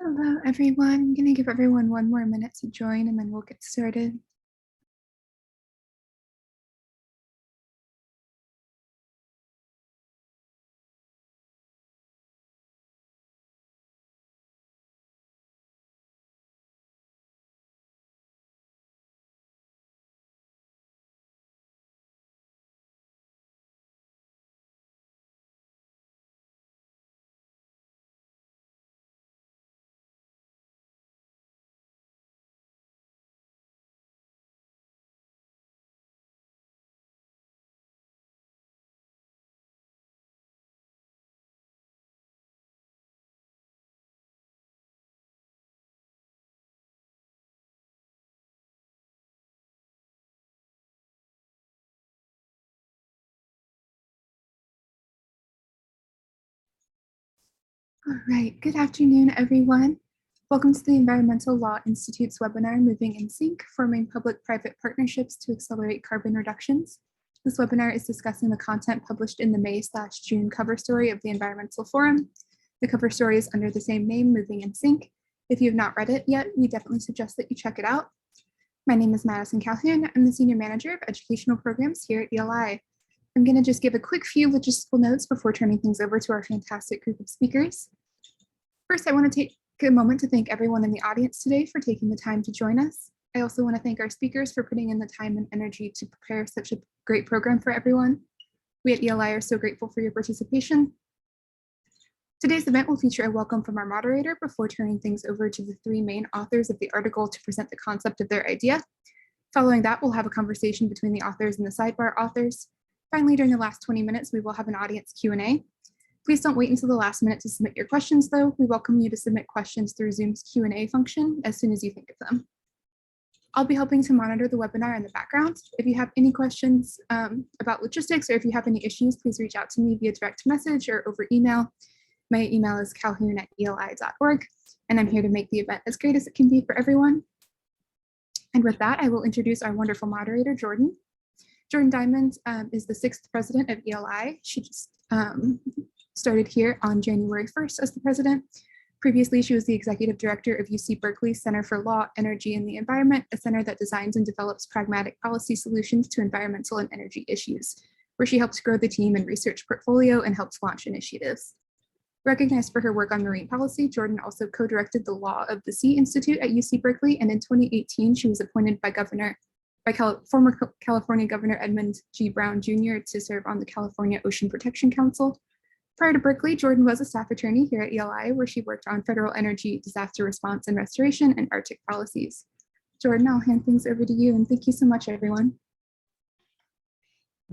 Hello, everyone. I'm going to give everyone one more minute to join and then we'll get started. All right, good afternoon, everyone. Welcome to the Environmental Law Institute's webinar, Moving in Sync, Forming Public-Private Partnerships to Accelerate Carbon Reductions. This webinar is discussing the content published in the May/June cover story of the Environmental Forum. The cover story is under the same name, Moving in Sync. If you have not read it yet, we definitely suggest that you check it out. My name is Madison Calhoun. I'm the Senior Manager of Educational Programs here at ELI. I'm going to just give a quick few logistical notes before turning things over to our fantastic group of speakers. First, I want to take a moment to thank everyone in the audience today for taking the time to join us. I also want to thank our speakers for putting in the time and energy to prepare such a great program for everyone. We at ELI are so grateful for your participation. Today's event will feature a welcome from our moderator before turning things over to the three main authors of the article to present the concept of their idea. Following that, we'll have a conversation between the authors and the sidebar authors. Finally, during the last 20 minutes, we will have an audience Q&A. Please don't wait until the last minute to submit your questions, though. We welcome you to submit questions through Zoom's Q&A function as soon as you think of them. I'll be helping to monitor the webinar in the background. If you have any questions about logistics or if you have any issues, please reach out to me via direct message or over email. My email is calhoun@eli.org, and I'm here to make the event as great as it can be for everyone. And with that, I will introduce our wonderful moderator, Jordan. Jordan Diamond is the 6th president of ELI. She just started here on January 1st as the president. Previously, she was the executive director of UC Berkeley's Center for Law, Energy, and the Environment, a center that designs and develops pragmatic policy solutions to environmental and energy issues, where she helps grow the team and research portfolio and helps launch initiatives. Recognized for her work on marine policy, Jordan also co-directed the Law of the Sea Institute at UC Berkeley, and in 2018, she was appointed by former California Governor Edmund G. Brown Jr. to serve on the California Ocean Protection Council. Prior to Berkeley, Jordan was a staff attorney here at ELI, where she worked on federal energy, disaster response and restoration, and Arctic policies. Jordan, I'll hand things over to you, and thank you so much, everyone.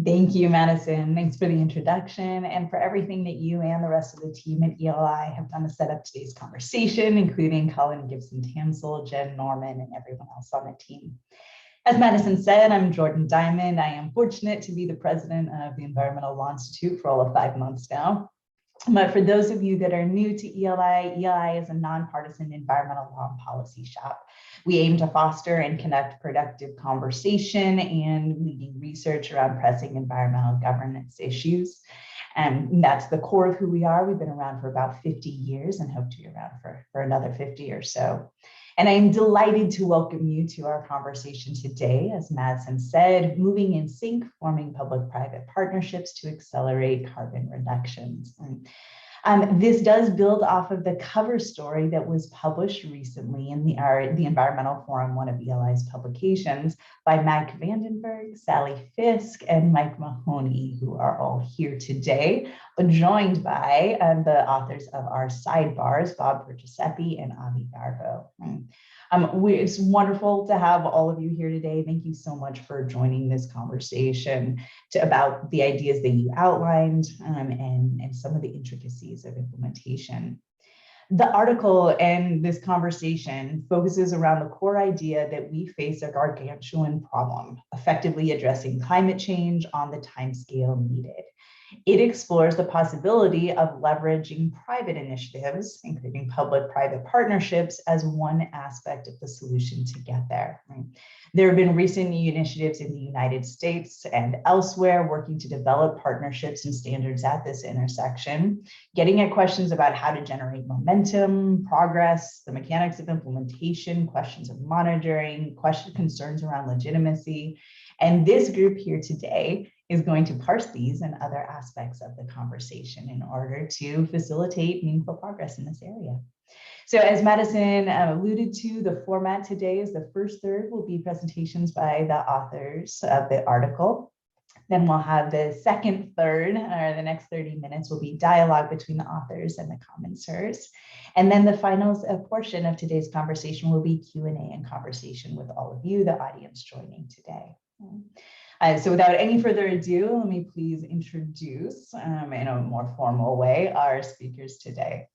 Thank you, Madison. Thanks for the introduction and for everything that you and the rest of the team at ELI have done to set up today's conversation, including Colin Gibson-Tansel, Jen Norman, and everyone else on the team. As Madison said, I'm Jordan Diamond. I am fortunate to be the president of the Environmental Law Institute for all of 5 months now. But for those of you that are new to ELI, ELI is a nonpartisan environmental law and policy shop. We aim to foster and conduct productive conversation and leading research around pressing environmental governance issues. And that's the core of who we are. We've been around for about 50 years and hope to be around for another 50 or so. And I'm delighted to welcome you to our conversation today. As Madison said, moving in sync, forming public-private partnerships to accelerate carbon reductions. This does build off of the cover story that was published recently in the Environmental Forum, one of ELI's publications, by Mike Vandenberg, Sally Fisk, and Mike Mahoney, who are all here today, joined by the authors of our sidebars, Bob Perciasepe and Avi Garbo. It's wonderful to have all of you here today. Thank you so much for joining this conversation about the ideas that you outlined and some of the intricacies of implementation. The article and this conversation focuses around the core idea that we face a gargantuan problem, effectively addressing climate change on the timescale needed. It explores the possibility of leveraging private initiatives, including public-private partnerships, as one aspect of the solution to get there. Right? There have been recent initiatives in the United States and elsewhere working to develop partnerships and standards at this intersection, getting at questions about how to generate momentum, progress, the mechanics of implementation, questions of monitoring, concerns around legitimacy. And this group here today is going to parse these and other aspects of the conversation in order to facilitate meaningful progress in this area. So as Madison alluded to, the format today is the first third will be presentations by the authors of the article. Then we'll have the second third, or the next 30 minutes will be dialogue between the authors and the commenters. And then the final portion of today's conversation will be Q&A and conversation with all of you, the audience joining today. So without any further ado, let me please introduce in a more formal way our speakers today.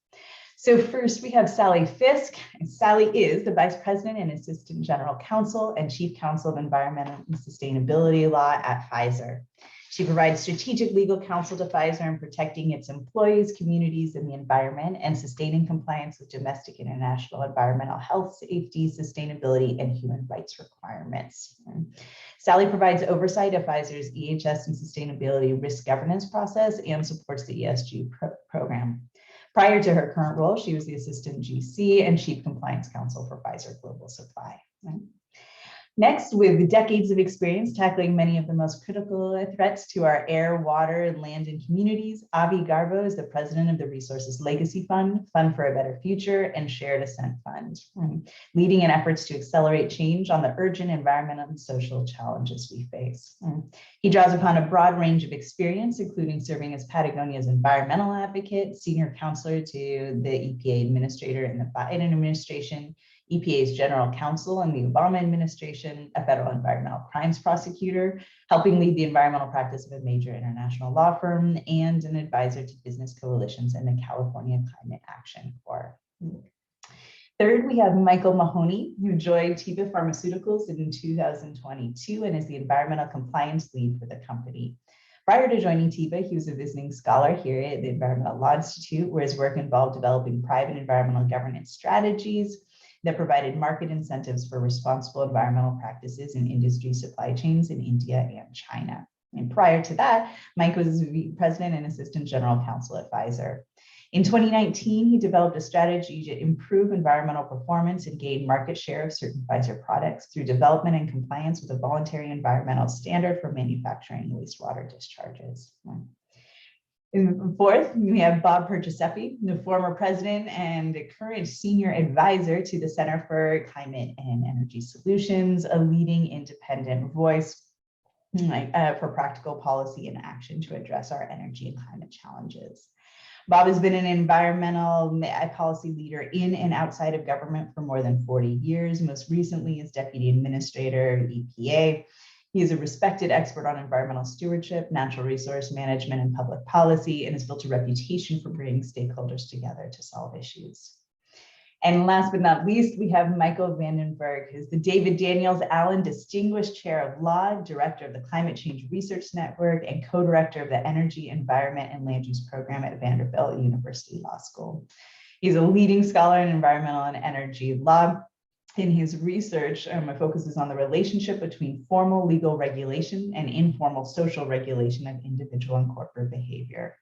So first we have Sally Fisk. And Sally is the Vice President and Assistant General Counsel and Chief Counsel of Environmental and Sustainability Law at Pfizer. She provides strategic legal counsel to Pfizer in protecting its employees, communities, and the environment, and sustaining compliance with domestic and international environmental health, safety, sustainability, and human rights requirements. Sally provides oversight of Pfizer's EHS and sustainability risk governance process and supports the ESG program. Prior to her current role, she was the Assistant GC and Chief Compliance Counsel for Pfizer Global Supply. Next, with decades of experience tackling many of the most critical threats to our air, water, land, and communities, Avi Garbo is the president of the Resources Legacy Fund, Fund for a Better Future, and Shared Ascent Fund, leading in efforts to accelerate change on the urgent environmental and social challenges we face. He draws upon a broad range of experience, including serving as Patagonia's environmental advocate, senior counselor to the EPA administrator in the Biden administration, EPA's general counsel in the Obama administration, a federal environmental crimes prosecutor, helping lead the environmental practice of a major international law firm, and an advisor to business coalitions and the California Climate Action Corps. Third, we have Michael Mahoney, who joined Teva Pharmaceuticals in 2022 and is the environmental compliance lead for the company. Prior to joining Teva, he was a visiting scholar here at the Environmental Law Institute, where his work involved developing private environmental governance strategies that provided market incentives for responsible environmental practices in industry supply chains in India and China. And prior to that, Mike was president and assistant general counsel at Pfizer. In 2019, he developed a strategy to improve environmental performance and gain market share of certain Pfizer products through development and compliance with a voluntary environmental standard for manufacturing wastewater discharges. Fourth, we have Bob Perciasepe, the former president and the current senior advisor to the Center for Climate and Energy Solutions, a leading independent voice for practical policy and action to address our energy and climate challenges. Bob has been an environmental policy leader in and outside of government for more than 40 years, most recently as deputy administrator at EPA. He is a respected expert on environmental stewardship, natural resource management, and public policy, and has built a reputation for bringing stakeholders together to solve issues. And last but not least, we have Michael Vandenberg, who's the David Daniels Allen Distinguished Chair of Law, Director of the Climate Change Research Network, and co-director of the Energy, Environment, and Land Use Program at Vanderbilt University Law School. He's a leading scholar in environmental and energy law. In his research, focuses on the relationship between formal legal regulation and informal social regulation of individual and corporate behavior.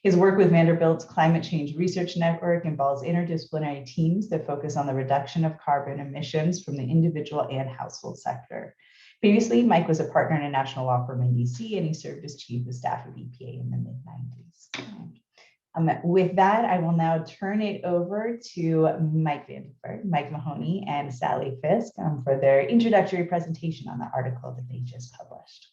His work with Vanderbilt's Climate Change Research Network involves interdisciplinary teams that focus on the reduction of carbon emissions from the individual and household sector. Previously, Mike was a partner in a national law firm in DC, and he served as chief of staff of EPA in the mid-90s. With that, I will now turn it over to Mike Vandenberg, Mike Mahoney, and Sally Fisk for their introductory presentation on the article that they just published.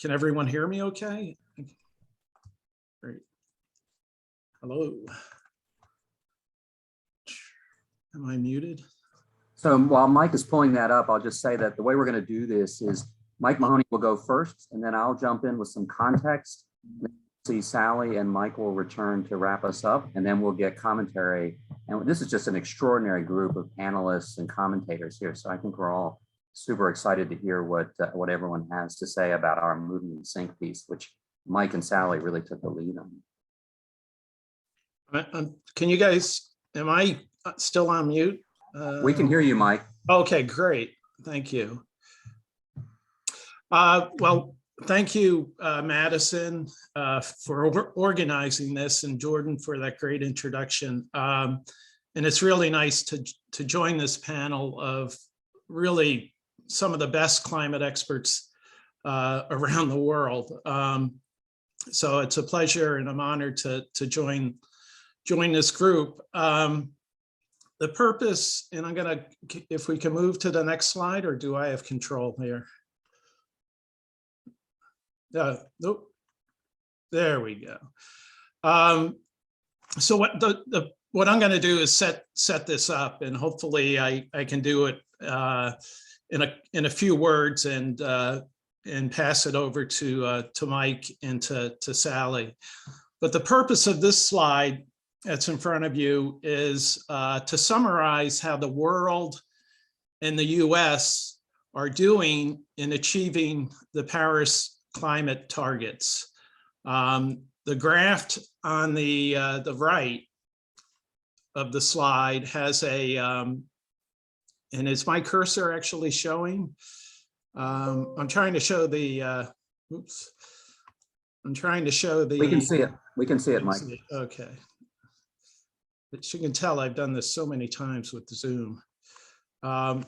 Can everyone hear me okay? Great. Hello. Am I muted? So while Mike is pulling that up, I'll just say that the way we're going to do this is Mike Mahoney will go first, and then I'll jump in with some context. See Sally and Mike will return to wrap us up, and then we'll get commentary And this is just an extraordinary group of panelists and commentators here. So I think we're all super excited to hear what everyone has to say about our Moving in Sync piece, which Mike and Sally really took the lead on. Can you guys, am I still on mute? We can hear you, Mike. Okay, great. Thank you. Well, thank you, Madison, for organizing this, and Jordan for that great introduction. And it's really nice to join this panel of really some of the best climate experts around the world. So it's a pleasure and I'm honored to join this group. The purpose, and I'm gonna, if we can move to the next slide, or do I have control here? Nope. There we go. So what I'm going to do is set this up, and hopefully I can do it in a few words and pass it over to Mike and to Sally. But the purpose of this slide that's in front of you is to summarize how the world and the US are doing in achieving the Paris climate targets. The graph on the right of the slide has a, and is my cursor actually showing? I'm trying to show the, oops. I'm trying to show the. We can see it. We can see it, Mike. Okay. But you can tell I've done this so many times with Zoom. But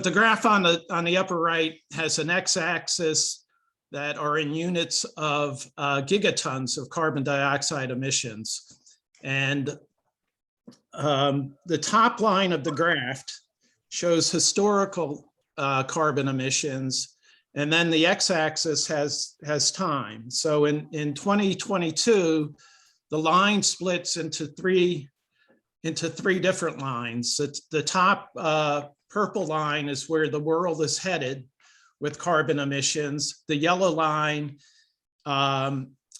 the graph on the upper right has an x-axis that are in units of gigatons of carbon dioxide emissions. And the top line of the graph shows historical carbon emissions, and then the x-axis has time. So in 2022, the line splits into three different lines. The top purple line is where the world is headed with carbon emissions. The yellow line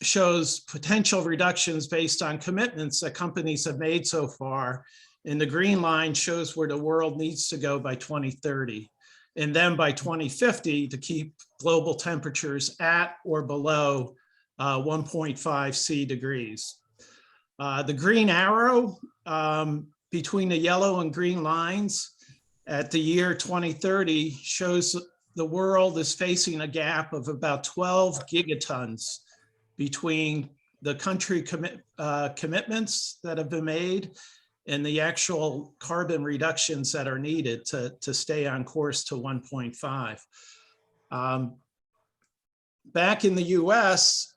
shows potential reductions based on commitments that companies have made so far. And the green line shows where the world needs to go by 2030. And then by 2050 to keep global temperatures at or below 1.5 C degrees. The green arrow between the yellow and green lines at the year 2030 shows the world is facing a gap of about 12 gigatons between the country commitments that have been made and the actual carbon reductions that are needed to stay on course to 1.5. Back in the US,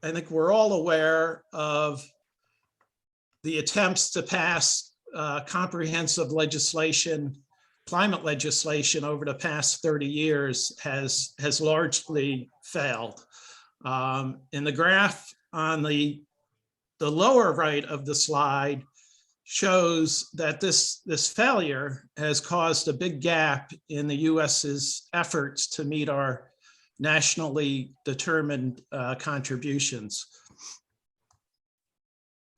I think we're all aware of the attempts to pass comprehensive legislation, climate legislation over the past 30 years has largely failed. And the graph on the lower right of the slide shows that this failure has caused a big gap in the US's efforts to meet our nationally determined contributions.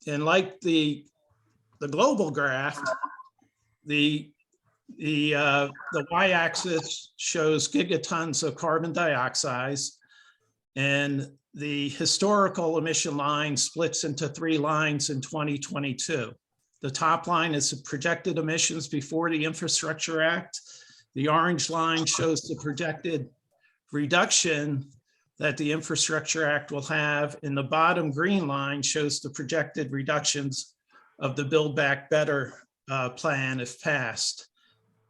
And like the global graph, the y-axis shows gigatons of carbon dioxide, and the historical emission line splits into three lines in 2022. The top line is the projected emissions before the Infrastructure Act. The orange line shows the projected reduction that the Infrastructure Act will have, and the bottom green line shows the projected reductions of the Build Back Better plan if passed.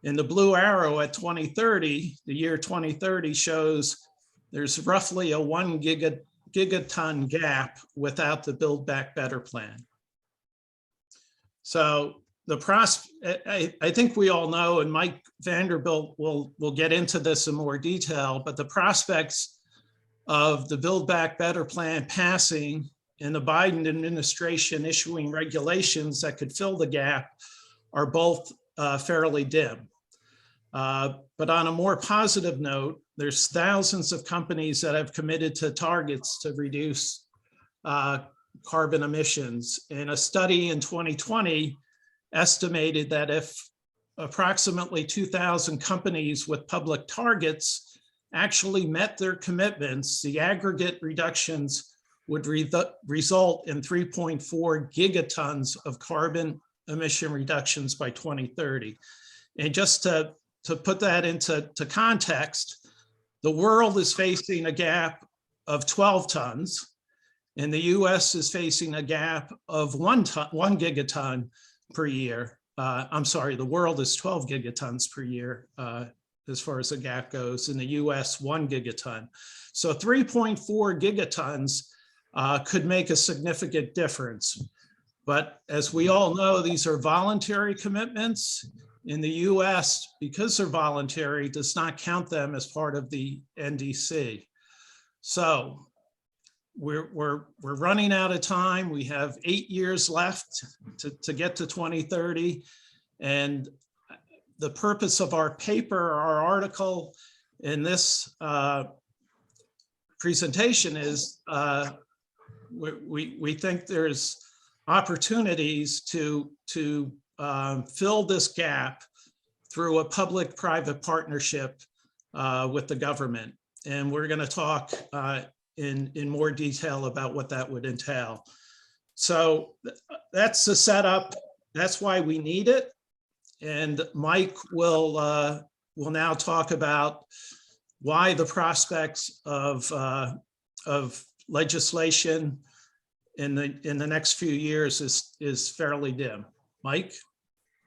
And the blue arrow at 2030, the year 2030 shows there's roughly a 1 gigaton gap without the Build Back Better plan. So I think we all know, and Mike Vanderbilt will get into this in more detail, but the prospects of the Build Back Better plan passing and the Biden administration issuing regulations that could fill the gap are both fairly dim. But on a more positive note, there's thousands of companies that have committed to targets to reduce carbon emissions. And a study in 2020 estimated that if approximately 2,000 companies with public targets actually met their commitments, the aggregate reductions would result in 3.4 gigatons of carbon emission reductions by 2030. And just to put that into context, the world is facing a gap of 12 tons, and the US is facing a gap of 1 gigaton per year. I'm sorry, the world is 12 gigatons per year as far as the gap goes, in the US 1 gigaton. So 3.4 gigatons could make a significant difference. But as we all know, these are voluntary commitments. In the US, because they're voluntary, does not count them as part of the NDC. So we're running out of time. We have 8 years left to get to 2030. And the purpose of our paper, our article in this presentation is we think there's opportunities to fill this gap through a public-private partnership with the government. And we're going to talk in more detail about what that would entail. So that's the setup. That's why we need it. And Mike will now talk about why the prospects of legislation in the next few years is fairly dim. Mike?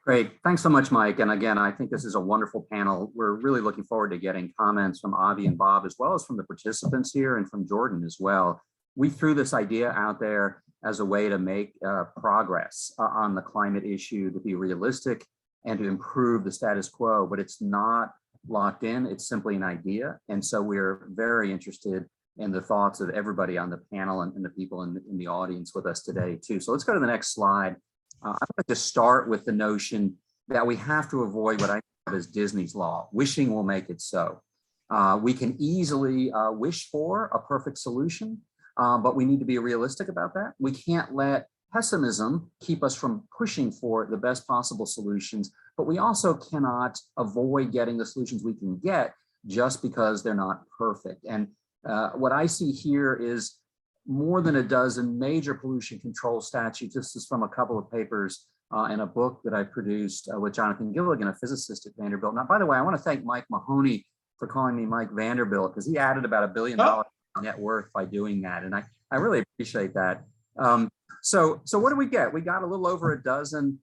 Great. Thanks so much, Mike. And again, I think this is a wonderful panel. We're really looking forward to getting comments from Avi and Bob, as well as from the participants here and from Jordan as well. We threw this idea out there as a way to make progress on the climate issue, to be realistic and to improve the status quo, but it's not locked in. It's simply an idea. And so we're very interested in the thoughts of everybody on the panel and the people in the audience with us today too. So let's go to the next slide. I'd like to start with the notion that we have to avoid what I call as Disney's law. Wishing will make it so. We can easily wish for a perfect solution, but we need to be realistic about that. We can't let pessimism keep us from pushing for the best possible solutions, but we also cannot avoid getting the solutions we can get just because they're not perfect. And what I see here is more than a dozen major pollution control statutes. This is from a couple of papers in a book that I produced with Jonathan Gilligan, a physicist at Vanderbilt. Now, by the way, I want to thank Mike Mahoney for calling me Mike Vanderbilt, because he added about $1 billion net worth by doing that. And I really appreciate that. So what do we get? We got a little over a dozen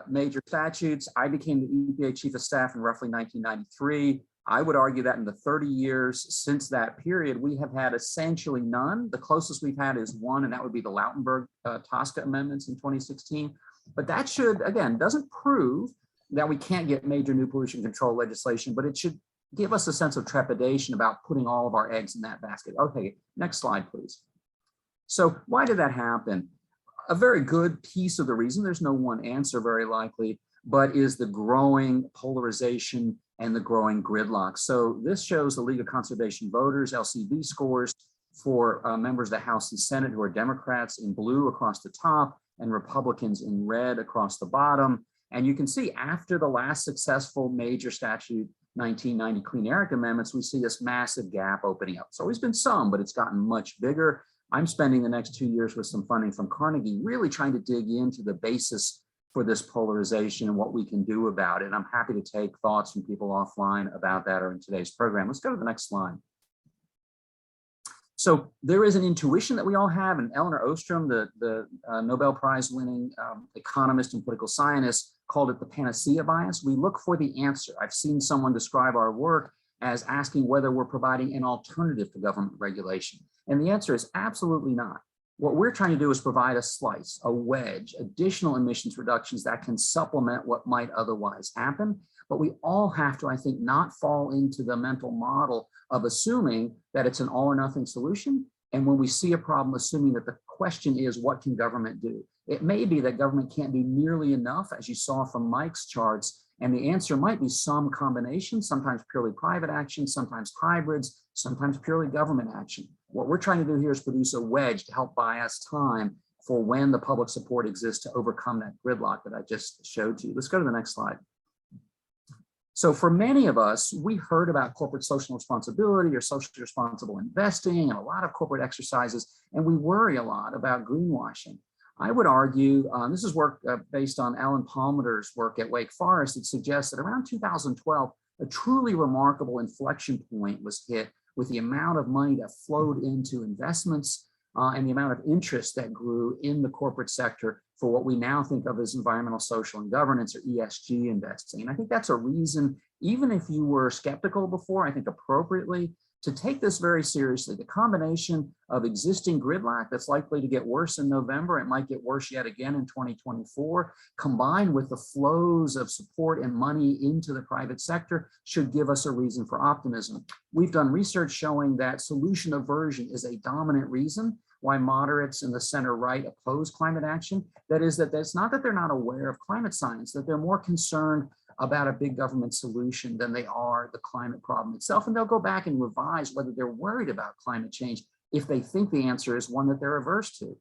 major statutes. I became the EPA chief of staff in roughly 1993. I would argue that in the 30 years since that period, we have had essentially none. The closest we've had is one, and that would be the Lautenberg-Tosca amendments in 2016. But that should, again, doesn't prove that we can't get major new pollution control legislation, but it should give us a sense of trepidation about putting all of our eggs in that basket. Okay, next slide, please. So why did that happen? A very good piece of the reason, there's no one answer very likely, but is the growing polarization and the growing gridlock. So this shows the League of Conservation Voters, LCV scores for members of the House and Senate who are Democrats in blue across the top and Republicans in red across the bottom. And you can see after the last successful major statute, 1990 Clean Air Act amendments, we see this massive gap opening up. It's always been some, but it's gotten much bigger. I'm spending the next 2 years with some funding from Carnegie, really trying to dig into the basis for this polarization and what we can do about it. I'm happy to take thoughts from people offline about that or in today's program. Let's go to the next slide. So there is an intuition that we all have, and Elinor Ostrom, the Nobel Prize winning economist and political scientist, called it the panacea bias. We look for the answer. I've seen someone describe our work as asking whether we're providing an alternative to government regulation. And the answer is absolutely not. What we're trying to do is provide a slice, a wedge, additional emissions reductions that can supplement what might otherwise happen. But we all have to, I think, not fall into the mental model of assuming that it's an all or nothing solution. And when we see a problem, assuming that the question is, what can government do? It may be that government can't do nearly enough, as you saw from Mike's charts, And the answer might be some combination, sometimes purely private action, sometimes hybrids, sometimes purely government action. What we're trying to do here is produce a wedge to help buy us time for when the public support exists to overcome that gridlock that I just showed to you. Let's go to the next slide. So for many of us, we heard about corporate social responsibility or socially responsible investing and a lot of corporate exercises, and we worry a lot about greenwashing. I would argue, this is work based on Alan Palmer's work at Wake Forest, that suggests that around 2012, a truly remarkable inflection point was hit with the amount of money that flowed into investments and the amount of interest that grew in the corporate sector for what we now think of as environmental, social, and governance, or ESG investing. And I think that's a reason, even if you were skeptical before, I think appropriately, to take this very seriously. The combination of existing gridlock that's likely to get worse in November, it might get worse yet again in 2024, combined with the flows of support and money into the private sector, should give us a reason for optimism. We've done research showing that solution aversion is a dominant reason why moderates in the center right oppose climate action. That is, that it's not that they're not aware of climate science, that they're more concerned about a big government solution than they are the climate problem itself. And they'll go back and revise whether they're worried about climate change if they think the answer is one that they're averse to.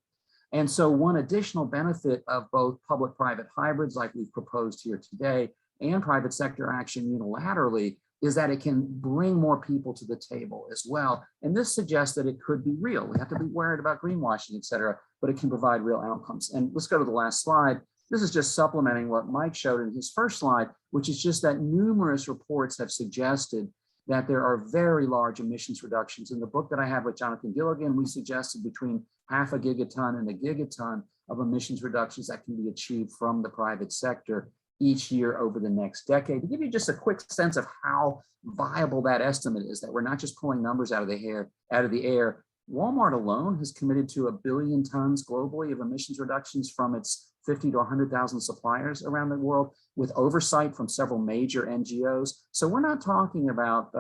And so one additional benefit of both public-private hybrids like we've proposed here today and private sector action unilaterally is that it can bring more people to the table as well. And this suggests that it could be real. We have to be worried about greenwashing, et cetera, but it can provide real outcomes. And let's go to the last slide. This is just supplementing what Mike showed in his first slide, which is just that numerous reports have suggested that there are very large emissions reductions. In the book that I have with Jonathan Gilligan, we suggested between 0.5 gigaton and 1 gigaton of emissions reductions that can be achieved from the private sector each year over the next decade. To give you just a quick sense of how viable that estimate is, that we're not just pulling numbers out of the air, Walmart alone has committed to 1 billion tons globally of emissions reductions from its 50 to 100,000 suppliers around the world, with oversight from several major NGOs. So we're not talking about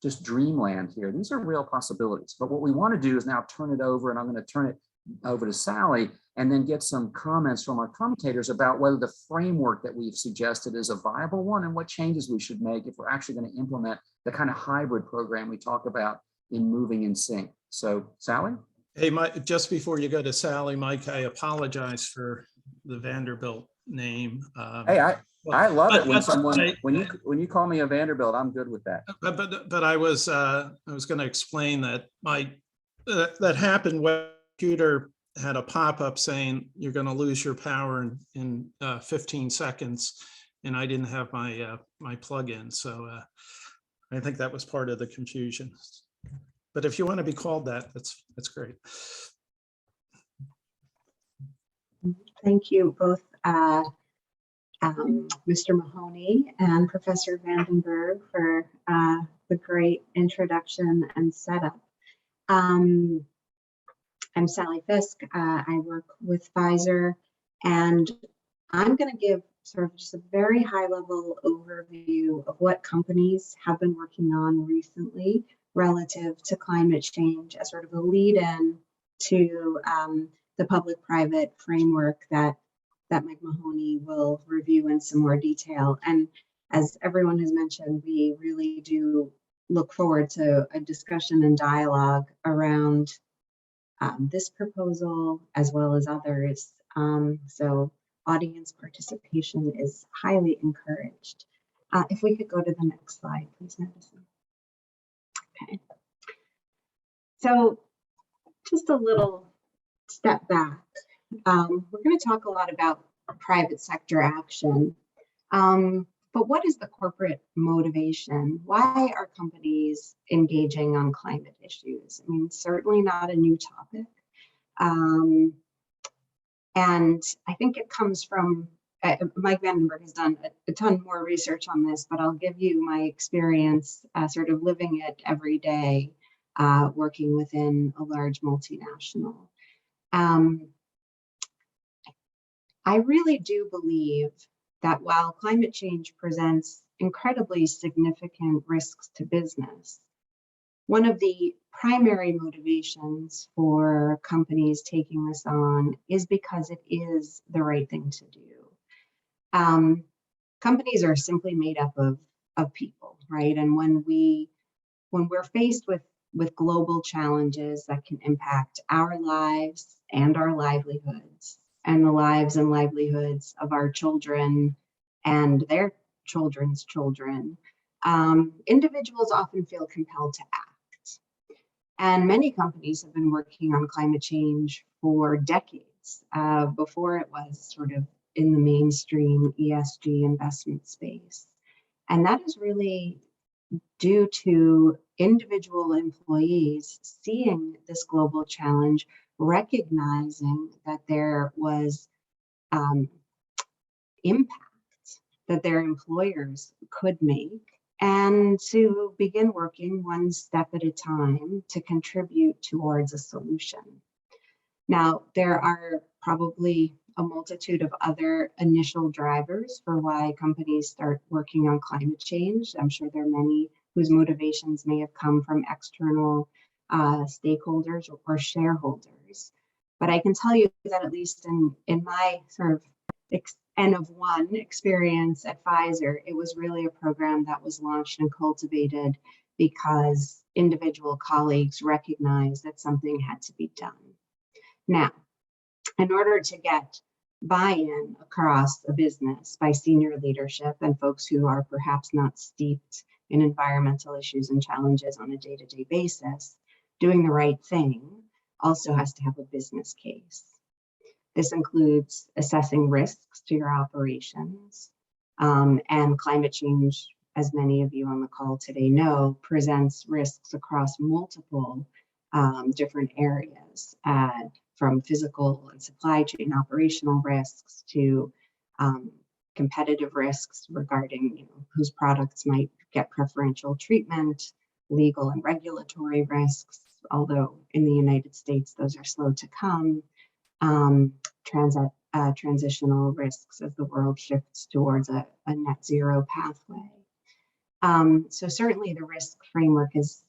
just dreamland here. These are real possibilities. But what we want to do is now turn it over, and I'm going to turn it over to Sally, and then get some comments from our commentators about whether the framework that we've suggested is a viable one and what changes we should make if we're actually going to implement the kind of hybrid program we talk about in Moving in Sync. So, Sally? Hey, Mike, just before you go to Sally, Mike, I apologize for the Vanderbilt name. Hey, I love it when someone, when you call me a Vanderbilt, I'm good with that. But I was going to explain that that happened when the computer had a pop-up saying you're going to lose your power in 15 seconds, and I didn't have my my plug-in, so I think that was part of the confusion. But if you want to be called that, that's great. Thank you both, Mr. Mahoney and Professor Vandenberg, for the great introduction and setup. I'm Sally Fisk. I work with Pfizer, and I'm going to give sort of just a very high-level overview of what companies have been working on recently relative to climate change as sort of a lead-in to the public-private framework that Mike Mahoney will review in some more detail. And as everyone has mentioned, we really do look forward to a discussion and dialogue around this proposal as well as others. So audience participation is highly encouraged. If we could go to the next slide, please, Madison. Okay. So just a little step back. We're going to talk a lot about private sector action, but what is the corporate motivation? Why are companies engaging on climate issues? I mean, certainly not a new topic. And I think it comes from, Mike Vandenberg has done a ton more research on this, but I'll give you my experience sort of living it every day, working within a large multinational. I really do believe that while climate change presents incredibly significant risks to business, one of the primary motivations for companies taking this on is because it is the right thing to do. companies are simply made up of people, right? And when we're faced with global challenges that can impact our lives and our livelihoods and the lives and livelihoods of our children and their children's children, individuals often feel compelled to act. And many companies have been working on climate change for decades, before it was sort of in the mainstream ESG investment space. And that is really due to individual employees seeing this global challenge, recognizing that there was impact that their employers could make, and to begin working one step at a time to contribute towards a solution. Now, there are probably a multitude of other initial drivers for why companies start working on climate change. I'm sure there are many whose motivations may have come from external stakeholders or shareholders. But I can tell you that at least in my sort of N of one experience at Pfizer, it was really a program that was launched and cultivated because individual colleagues recognized that something had to be done. Now, in order to get buy-in across a business by senior leadership and folks who are perhaps not steeped in environmental issues and challenges on a day-to-day basis, doing the right thing also has to have a business case. This includes assessing risks to your operations, and climate change, as many of you on the call today know, presents risks across multiple different areas, from physical and supply chain operational risks to competitive risks regarding whose products might get preferential treatment, legal and regulatory risks, although in the United States those are slow to come, transitional risks as the world shifts towards a net zero pathway. So certainly the risk framework is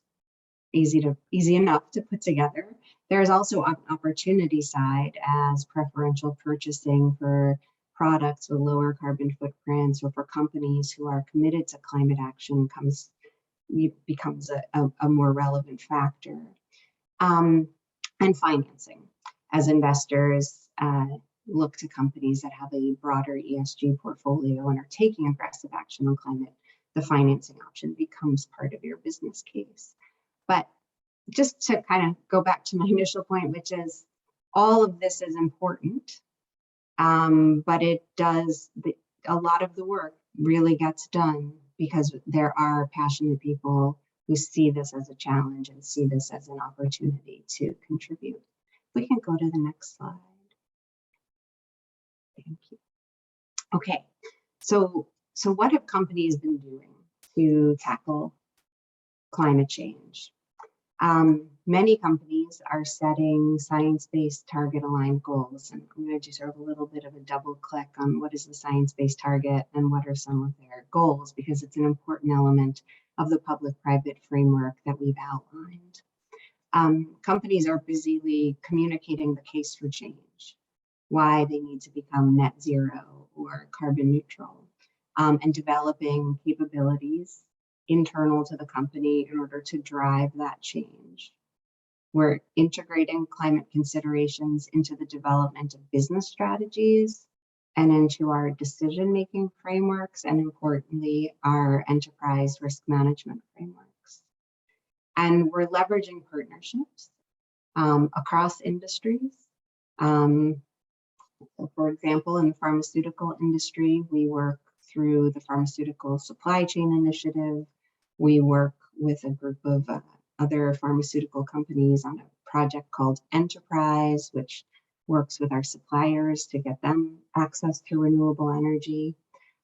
easy enough to put together. There's also an opportunity side, as preferential purchasing for products with lower carbon footprints or for companies who are committed to climate action becomes a more relevant factor. And financing, as investors look to companies that have a broader ESG portfolio and are taking aggressive action on climate, the financing option becomes part of your business case. But just to kind of go back to my initial point, which is all of this is important, but a lot of the work really gets done because there are passionate people who see this as a challenge and see this as an opportunity to contribute. We can go to the next slide. Thank you. Okay, so what have companies been doing to tackle climate change? Many companies are setting science-based target aligned goals, and I'm going to do sort of a little bit of a double click on what is the science-based target and what are some of their goals, because it's an important element of the public-private framework that we've outlined. Companies are busily communicating the case for change, why they need to become net zero or carbon neutral, and developing capabilities internal to the company in order to drive that change. We're integrating climate considerations into the development of business strategies and into our decision-making frameworks, and importantly, our enterprise risk management frameworks. And we're leveraging partnerships across industries. For example, in the pharmaceutical industry, we work through the Pharmaceutical Supply Chain Initiative. We work with a group of other pharmaceutical companies on a project called Enterprise, which works with our suppliers to get them access to renewable energy.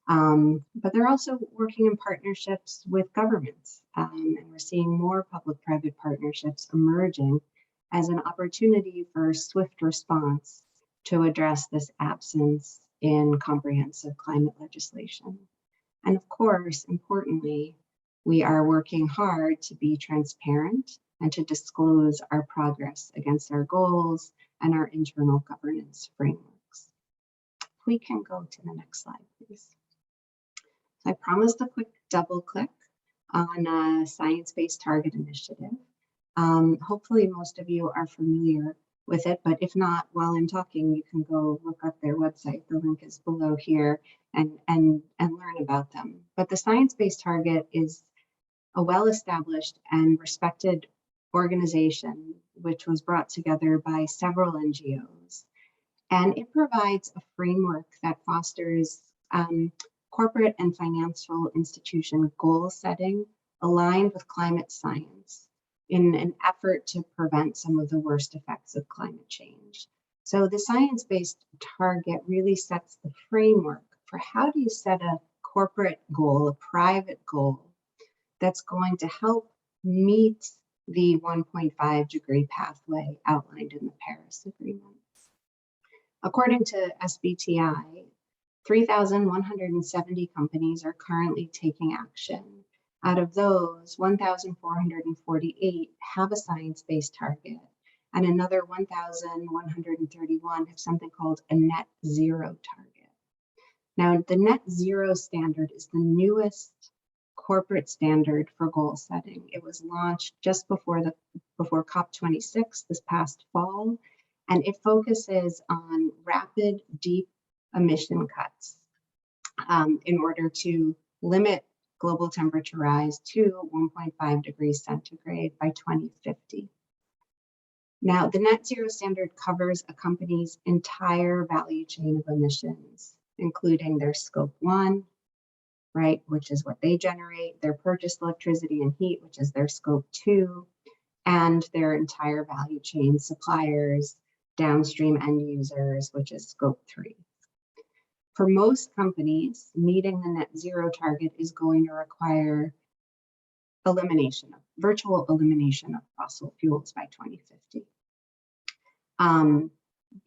But they're also working in partnerships with governments. And we're seeing more public-private partnerships emerging as an opportunity for swift response to address this absence in comprehensive climate legislation. And of course, importantly, we are working hard to be transparent and to disclose our progress against our goals and our internal governance frameworks. We can go to the next slide, please. I promised a quick double click on a science-based target initiative. Hopefully most of you are familiar with it, but if not, while I'm talking, you can go look up their website. The link is below here and learn about them. But the science-based target is a well-established and respected organization which was brought together by several NGOs. And it provides a framework that fosters corporate and financial institution goal setting aligned with climate science in an effort to prevent some of the worst effects of climate change. So the science-based target really sets the framework for how do you set a corporate goal, a private goal, that's going to help meet the 1.5 degree pathway outlined in the Paris Agreement. According to SBTI, 3,170 companies are currently taking action. Out of those, 1,448 have a science-based target, and another 1,131 have something called a net zero target. Now, the net zero standard is the newest corporate standard for goal setting. It was launched just before COP26 this past fall, and it focuses on rapid, deep emission cuts in order to limit global temperature rise to 1.5 degrees centigrade by 2050. Now, the net zero standard covers a company's entire value chain of emissions, including their scope 1, right, which is what they generate, their purchased electricity and heat, which is their scope 2, and their entire value chain, suppliers, downstream end users, which is scope 3. For most companies, meeting the net zero target is going to require virtual elimination of fossil fuels by 2050.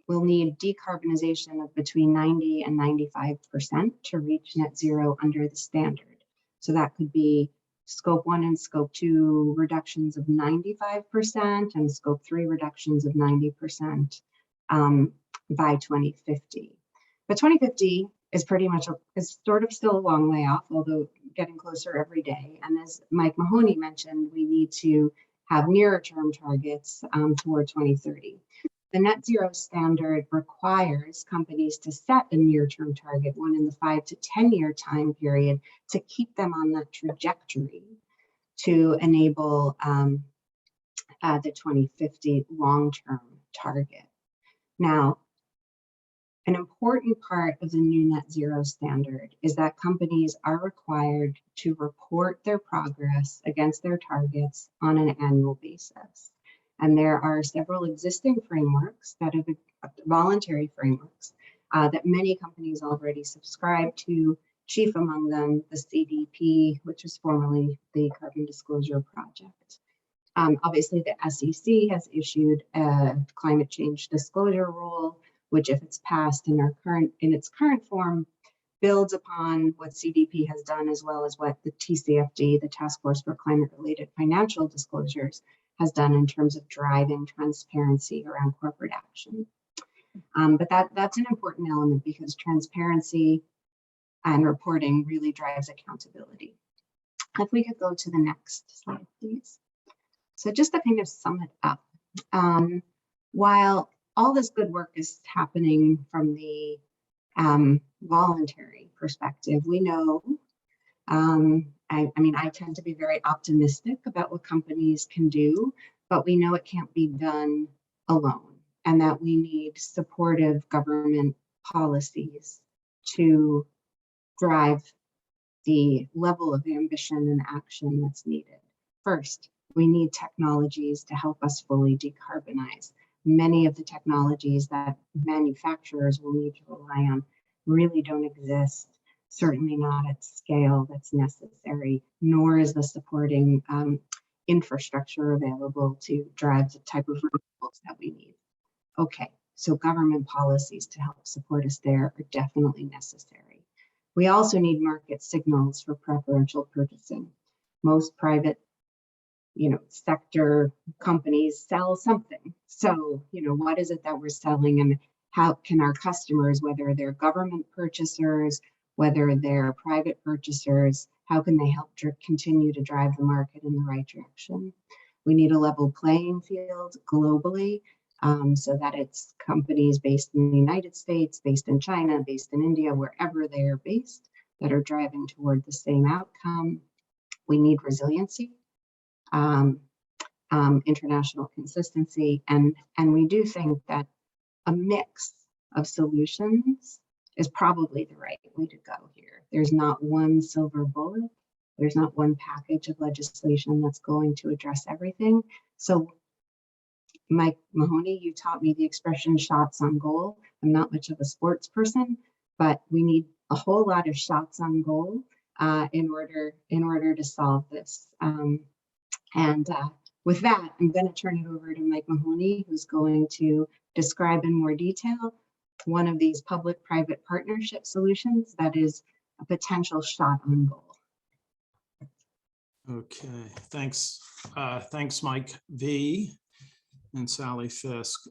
We'll need decarbonization of between 90 and 95% to reach net zero under the standard. So that could be scope 1 and scope 2 reductions of 95% and scope 3 reductions of 90% by 2050. But 2050 is is sort of still a long way off, although getting closer every day. And as Mike Mahoney mentioned, we need to have nearer term targets toward 2030. The net zero standard requires companies to set a near-term target, one in the 5 to 10 year time period, to keep them on that trajectory to enable the 2050 long-term target. Now, an important part of the new net zero standard is that companies are required to report their progress against their targets on an annual basis. And there are several existing frameworks that have voluntary frameworks that many companies already subscribe to, chief among them the CDP, which was formerly the Carbon Disclosure Project. Obviously, the SEC has issued a climate change disclosure rule, which, if it's passed in its current form, builds upon what CDP has done, as well as what the TCFD, the Task Force for Climate-Related Financial Disclosures, has done in terms of driving transparency around corporate action. But that's an important element because transparency and reporting really drives accountability. If we could go to the next slide, please. So just to kind of sum it up, while all this good work is happening from the voluntary perspective, we know, I tend to be very optimistic about what companies can do, but we know it can't be done alone, and that we need supportive government policies to drive the level of ambition and action that's needed. First, we need technologies to help us fully decarbonize. Many of the technologies that manufacturers will need to rely on really don't exist, certainly not at scale that's necessary, nor is the supporting infrastructure available to drive the type of renewables that we need. Okay, so government policies to help support us there are definitely necessary. We also need market signals for preferential purchasing. Most private sector companies sell something. So, what is it that we're selling, and how can our customers, whether they're government purchasers whether they're private purchasers, how can they help continue to drive the market in the right direction? We need a level playing field globally, so that it's companies based in the United States, based in China, based in India, wherever they are based, that are driving toward the same outcome. We need resiliency, international consistency, and we do think that a mix of solutions is probably the right way to go here. There's not one silver bullet. There's not one package of legislation that's going to address everything. So Mike Mahoney, you taught me the expression shots on goal. I'm not much of a sports person, but we need a whole lot of shots on goal in order to solve this. With that, I'm going to turn it over to Mike Mahoney, who's going to describe in more detail one of these public-private partnership solutions that is a potential shot on goal. Okay, thanks. Thanks, Mike V. and Sally Fisk.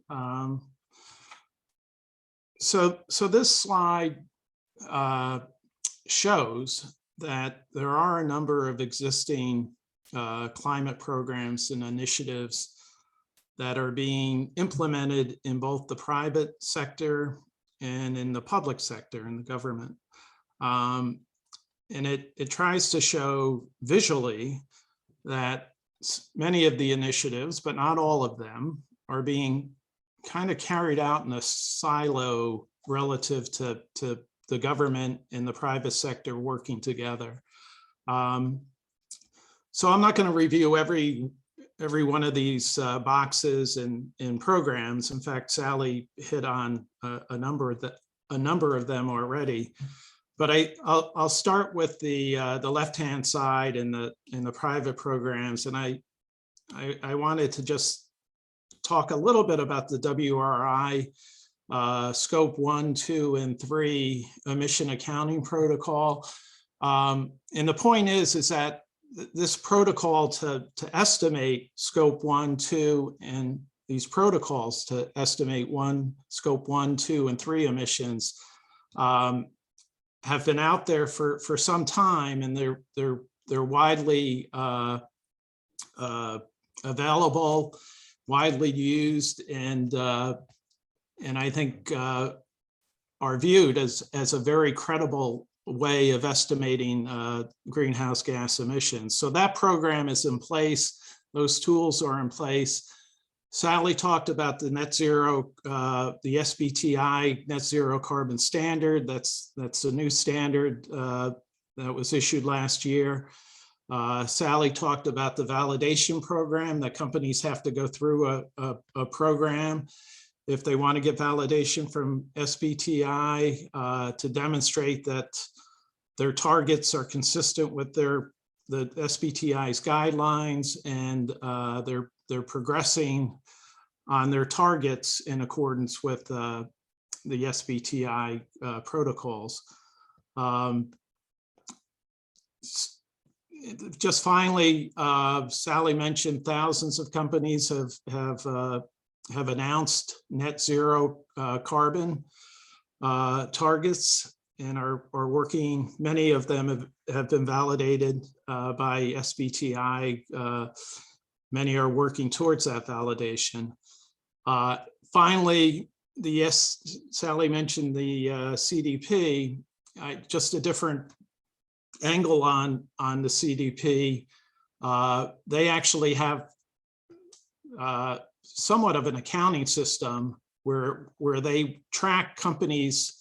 So this slide shows that there are a number of existing climate programs and initiatives that are being implemented in both the private sector and in the public sector, in the government. And it tries to show visually that many of the initiatives, but not all of them, are being kind of carried out in a silo relative to the government and the private sector working together. So I'm not going to review every one of these boxes and programs. In fact, Sally hit on a number of them already. But I'll start with the left-hand side in the private programs, and I wanted to just talk a little bit about the WRI Scope 1, 2, and 3 emission accounting protocol. And the point is that this protocol to estimate Scope 1, 2, and these protocols to estimate Scope 1, 2, and 3 emissions have been out there for some time, and they're widely available, widely used, and I think are viewed as a very credible way of estimating greenhouse gas emissions. So that program is in place. Those tools are in place. Sally talked about the net zero, the SBTI net zero carbon standard. That's a new standard that was issued last year. Sally talked about the validation program that companies have to go through a program if they want to get validation from SBTI to demonstrate that their targets are consistent with the SBTI's guidelines, and they're progressing on their targets in accordance with the SBTI protocols. Just finally, Sally mentioned thousands of companies have announced net zero carbon targets and are working. Many of them have been validated by SBTI. Many are working towards that validation. Finally, Sally mentioned the CDP. Just a different angle on the CDP. They actually have somewhat of an accounting system where they track companies'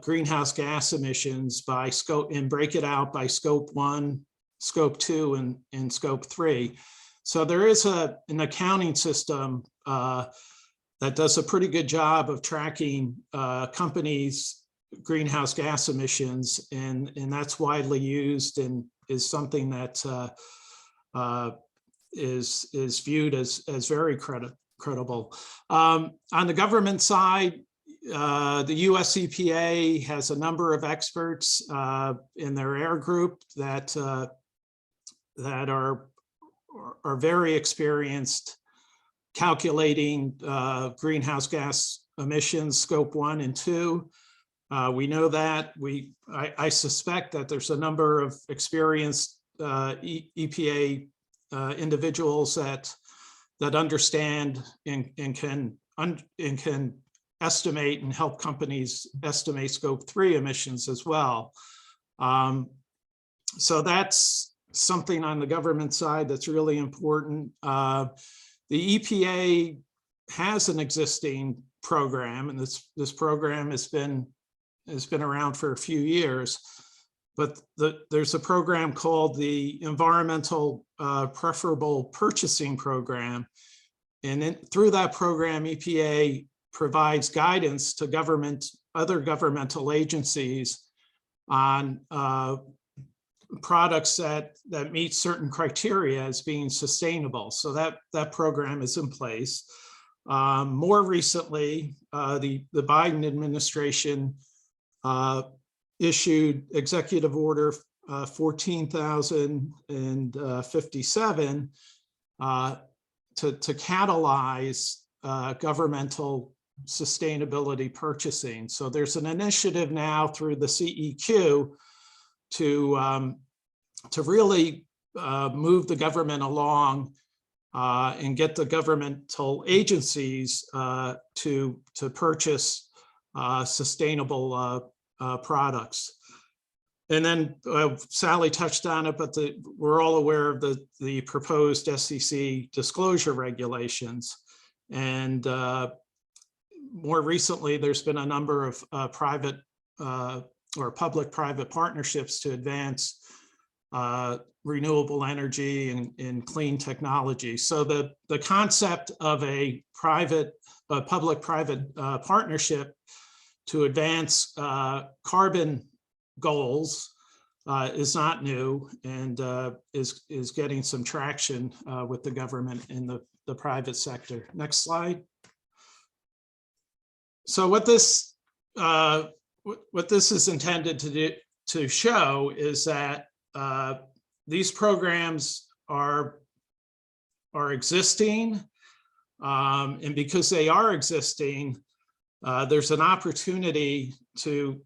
greenhouse gas emissions by scope and break it out by Scope 1, Scope 2, and Scope 3. So there is an accounting system that does a pretty good job of tracking companies' greenhouse gas emissions, and that's widely used and is something that is viewed as very credible. On the government side, the US EPA has a number of experts in their air group that are very experienced calculating greenhouse gas emissions, Scope 1 and 2. We know that. I suspect that there's a number of experienced EPA individuals that understand and can estimate and help companies estimate scope 3 emissions as well. So that's something on the government side that's really important. The EPA has an existing program, and this program has been around for a few years, but there's a program called the Environmental Preferable Purchasing Program. And through that program, EPA provides guidance to other governmental agencies on products that meet certain criteria as being sustainable. So that program is in place. More recently, the Biden administration issued Executive Order 14,057 to catalyze governmental sustainability purchasing. So there's an initiative now through the CEQ to really move the government along and get the governmental agencies to purchase sustainable products. And then Sally touched on it, but we're all aware of the proposed SEC disclosure regulations. And more recently, there's been a number of private or public-private partnerships to advance renewable energy and clean technology. So the concept of a public-private partnership to advance carbon goals is not new, and is getting some traction with the government in the private sector. Next slide. So what this is intended to show is that these programs are existing, and because they are existing, there's an opportunity to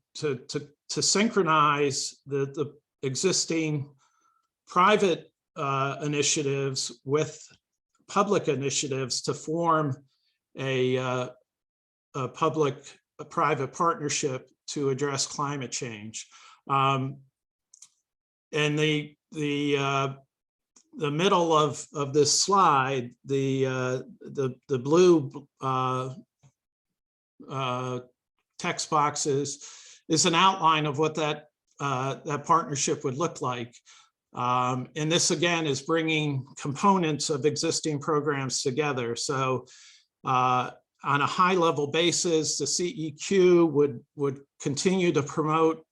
synchronize the existing private initiatives with public initiatives to form a public-private partnership to address climate change. And the middle of this slide, the blue text boxes is an outline of what that partnership would look like. And this again is bringing components of existing programs together. So on a high level basis, the CEQ would continue to promote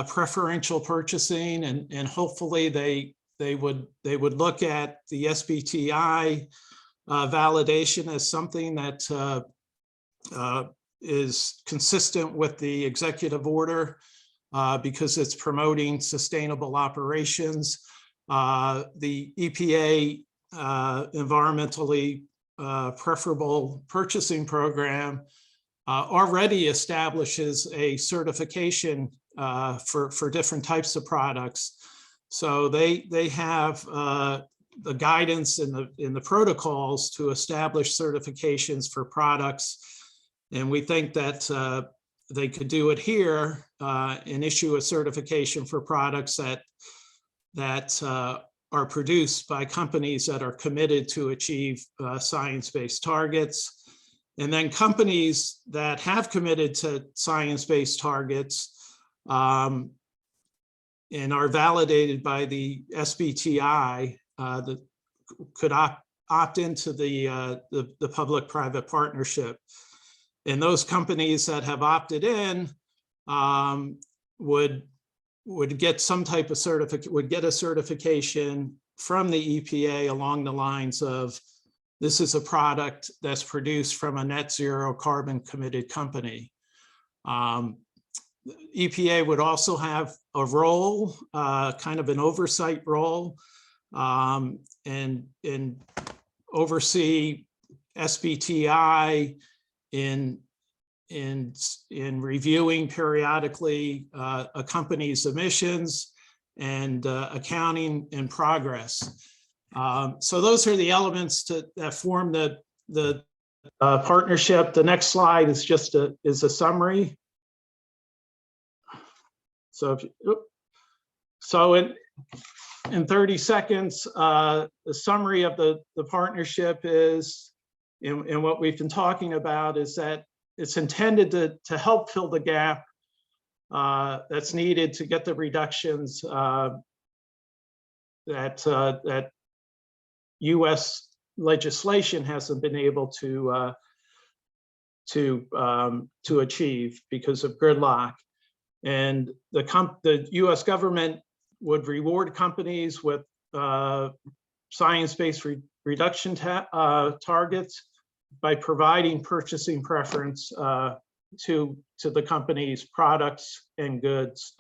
preferential purchasing, and hopefully they would look at the SBTI validation as something that is consistent with the executive order because it's promoting sustainable operations. The EPA environmentally preferable purchasing program already establishes a certification for different types of products. So they have the guidance in the protocols to establish certifications for products. And we think that they could do it here and issue a certification for products that are produced by companies that are committed to achieve science-based targets. And then companies that have committed to science-based targets and are validated by the SBTI that could opt into the public-private partnership. And those companies that have opted in would get some type of a certification from the EPA along the lines of, this is a product that's produced from a net zero carbon committed company. EPA would also have a role, kind of an oversight role, and oversee SBTI in in reviewing periodically a company's emissions and accounting and progress. So those are the elements that form the partnership. The next slide is just a summary. So if you, so in 30 seconds, the summary of the partnership is, and what we've been talking about is that it's intended to help fill the gap that's needed to get the reductions that U.S. legislation hasn't been able to achieve because of gridlock. And the U.S. government would reward companies with science-based reduction targets by providing purchasing preference to the company's products and goods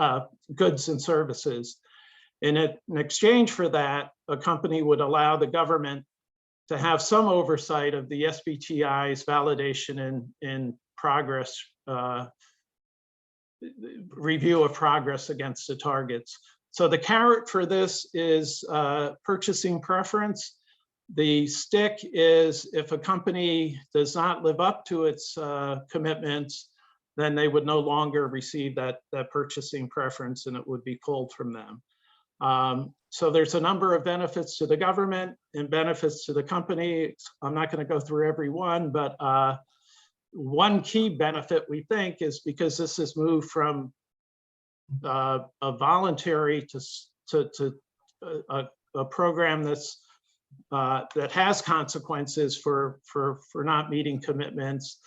and services. And in exchange for that, a company would allow the government to have some oversight of the SBTI's validation and progress, review of progress against the targets. So the carrot for this is purchasing preference. The stick is if a company does not live up to its commitments, then they would no longer receive that purchasing preference and it would be pulled from them. So there's a number of benefits to the government and benefits to the company. I'm not going to go through every one, but one key benefit we think is because this has moved from a voluntary to a program that's that has consequences for not meeting commitments.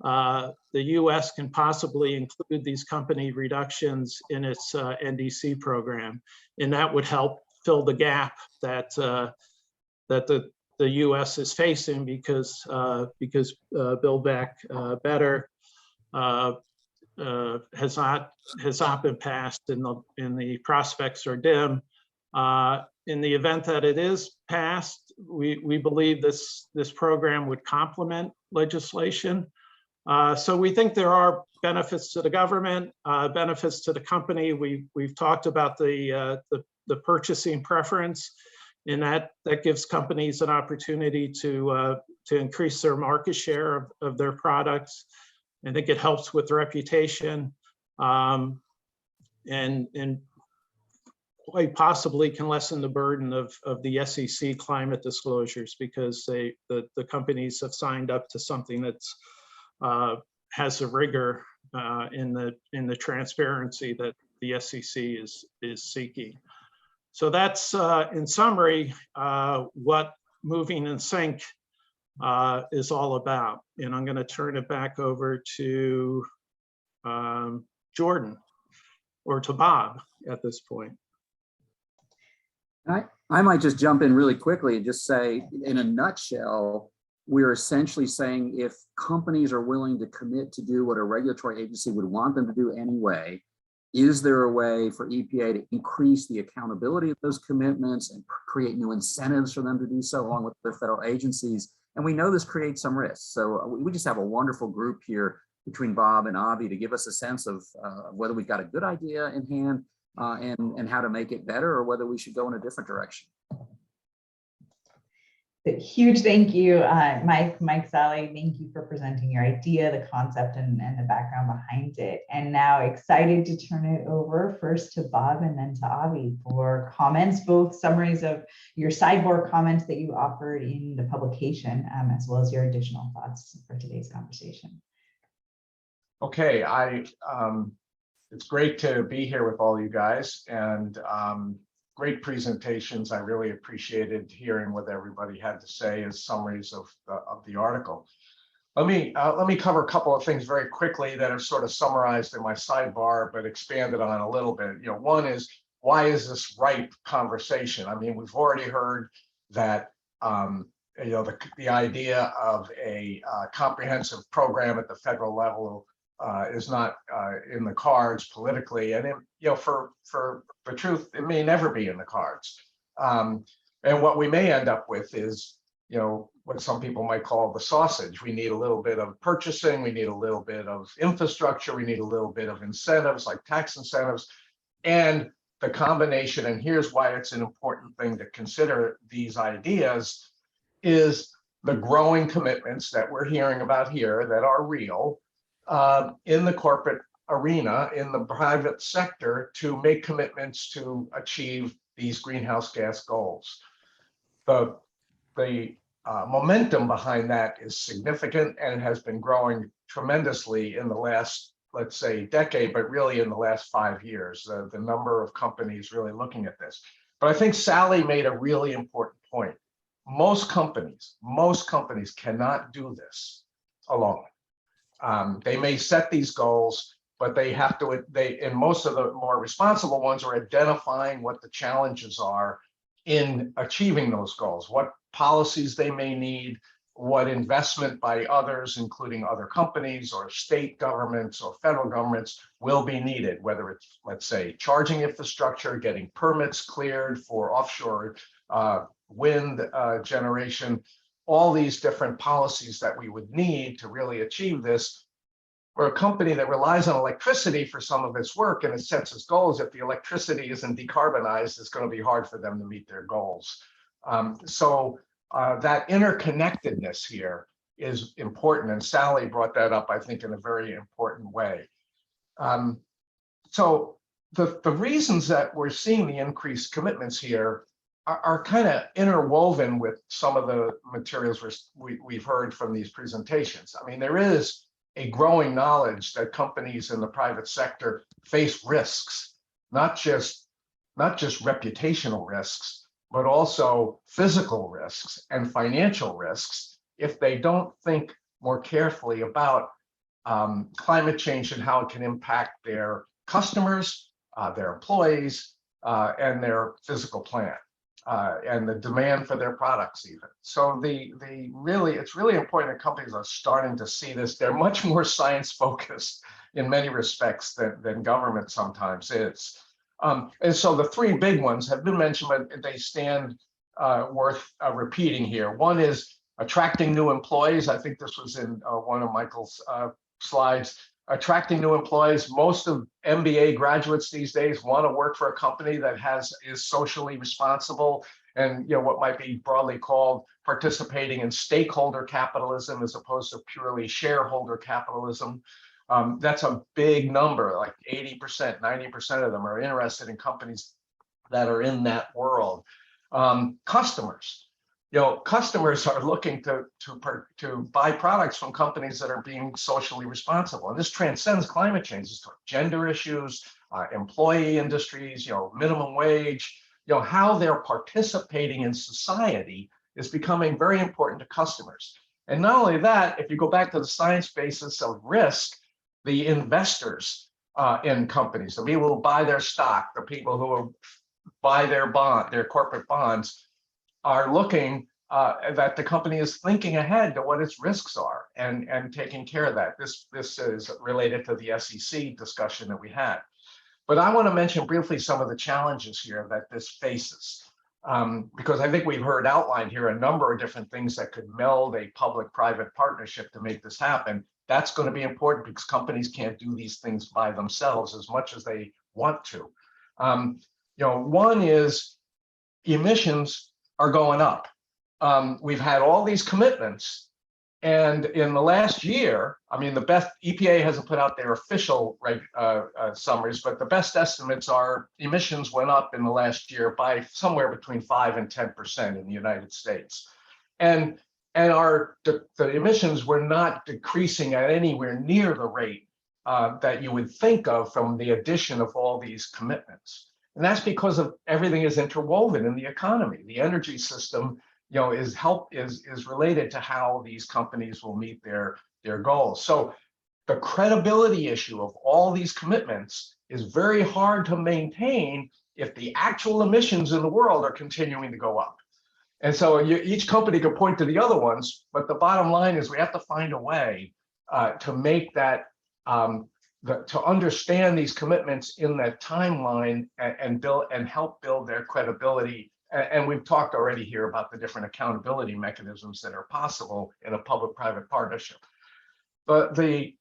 The U.S. can possibly include these company reductions in its NDC program, and that would help fill the gap that the U.S. is facing because Build Back Better has not been passed, and the prospects are dim. In the event that it is passed, we believe this program would complement legislation. So we think there are benefits to the government, benefits to the company. We've talked about the purchasing preference, and that gives companies an opportunity to increase their market share of their products. I think it helps with reputation, and quite possibly can lessen the burden of the SEC climate disclosures, because the companies have signed up to something that's has a rigor in the transparency that the SEC is seeking. So that's in summary what Moving in Sync is all about. And I'm going to turn it back over to Jordan, or to Bob at this point. I might just jump in really quickly and just say, in a nutshell, we're essentially saying if companies are willing to commit to do what a regulatory agency would want them to do anyway, is there a way for EPA to increase the accountability of those commitments and create new incentives for them to do so along with their federal agencies? And we know this creates some risks. So we just have a wonderful group here between Bob and Avi to give us a sense of whether we've got a good idea in hand and how to make it better, or whether we should go in a different direction. A huge thank you, Mike, Sally. Thank you for presenting your idea, the concept, and the background behind it. And now excited to turn it over first to Bob and then to Avi for comments, both summaries of your sidebar comments that you offered in the publication, as well as your additional thoughts for today's conversation. Okay, it's great to be here with all you guys, and great presentations. I really appreciated hearing what everybody had to say as summaries of the article. Let me cover a couple of things very quickly that are sort of summarized in my sidebar, but expanded on a little bit. You know, one is, why is this ripe conversation? I mean, we've already heard that you know, the idea of a comprehensive program at the federal level is not in the cards politically, and you know, for the truth, it may never be in the cards. And what we may end up with is what some people might call the sausage. We need a little bit of purchasing, we need a little bit of infrastructure, we need a little bit of incentives like tax incentives, and the combination, and here's why it's an important thing to consider these ideas, is the growing commitments that we're hearing about here that are real in the corporate arena, in the private sector, to make commitments to achieve these greenhouse gas goals. The momentum behind that is significant and has been growing tremendously in the last, let's say, decade, but really in the last 5 years, the number of companies really looking at this. But I think Sally made a really important point. Most companies cannot do this alone. They may set these goals, but they have to, and most of the more responsible ones are identifying what the challenges are in achieving those goals, what policies they may need, what investment by others, including other companies or state governments or federal governments, will be needed, whether it's, let's say, charging infrastructure, getting permits cleared for offshore wind generation, all these different policies that we would need to really achieve this. For a company that relies on electricity for some of its work and it sets its goals, if the electricity isn't decarbonized, it's going to be hard for them to meet their goals. So that interconnectedness here is important, and Sally brought that up, I think, in a very important way. So the reasons that we're seeing the increased commitments here are kind of interwoven with some of the materials we've heard from these presentations. I mean, there is a growing knowledge that companies in the private sector face risks, not just reputational risks, but also physical risks and financial risks if they don't think more carefully about climate change and how it can impact their customers, their employees, and their physical plant. And the demand for their products even. So it's really important that companies are starting to see this. They're much more science focused in many respects than government sometimes is. And so the three big ones have been mentioned, but they stand worth repeating here. One is attracting new employees. I think this was in one of Michael's slides. Attracting new employees. Most of MBA graduates these days want to work for a company that is socially responsible and what might be broadly called participating in stakeholder capitalism as opposed to purely shareholder capitalism. That's a big number, like 80%, 90% of them are interested in companies that are in that world. Customers. Customers are looking to buy products from companies that are being socially responsible, and this transcends climate change. It's gender issues, employee industries, minimum wage, how they're participating in society is becoming very important to customers. And not only that, if you go back to the science basis of risk, the investors in companies, the people who buy their stock, the people who buy their corporate bonds, are looking that the company is thinking ahead to what its risks are and taking care of that. This is related to the SEC discussion that we had. But I want to mention briefly some of the challenges here that this faces, because I think we've heard outlined here a number of different things that could meld a public-private partnership to make this happen. That's going to be important because companies can't do these things by themselves as much as they want to. One is emissions are going up. We've had all these commitments, and in the last year, I mean, the best EPA hasn't put out their official summaries, but the best estimates are emissions went up in the last year by somewhere between 5 and 10% in the United States, and the emissions were not decreasing at anywhere near the rate that you would think of from the addition of all these commitments. And that's because of everything is interwoven in the economy. The energy system, is related to how these companies will meet their goals. So the credibility issue of all these commitments is very hard to maintain if the actual emissions in the world are continuing to go up. And so each company could point to the other ones, but the bottom line is we have to find a way to make that to understand these commitments in that timeline and help build their credibility And we've talked already here about the different accountability mechanisms that are possible in a public-private partnership. But the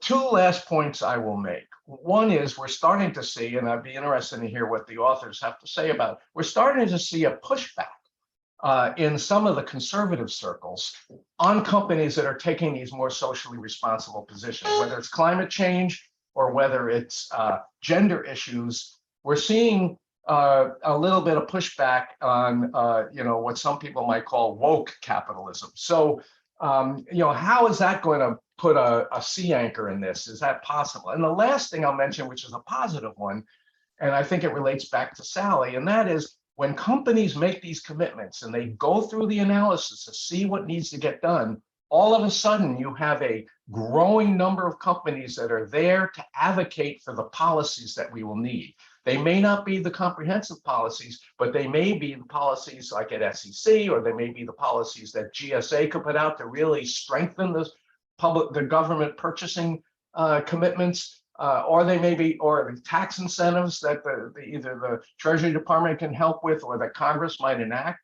two last points I will make. One is we're starting to see, and I'd be interested to hear what the authors have to say about it, we're starting to see a pushback in some of the conservative circles on companies that are taking these more socially responsible positions, whether it's climate change or whether it's gender issues. We're seeing a little bit of pushback on what some people might call woke capitalism. So how is that going to put a sea anchor in this? Is that possible? And the last thing I'll mention, which is a positive one, and I think it relates back to Sally, and that is when companies make these commitments and they go through the analysis to see what needs to get done, all of a sudden you have a growing number of companies that are there to advocate for the policies that we will need. They may not be the comprehensive policies, but they may be the policies like at SEC, or they may be the policies that GSA could put out to really strengthen the government purchasing commitments, or they may be, or the tax incentives that either the Treasury Department can help with, or that Congress might enact,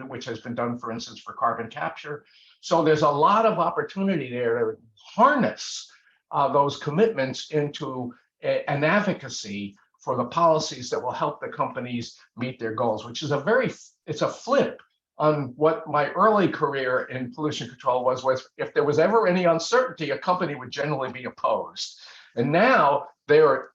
which has been done, for instance, for carbon capture. So there's a lot of opportunity there to harness those commitments into an advocacy for the policies that will help the companies meet their goals, which is it's a flip on what my early career in pollution control was if there was ever any uncertainty, a company would generally be opposed. And now they're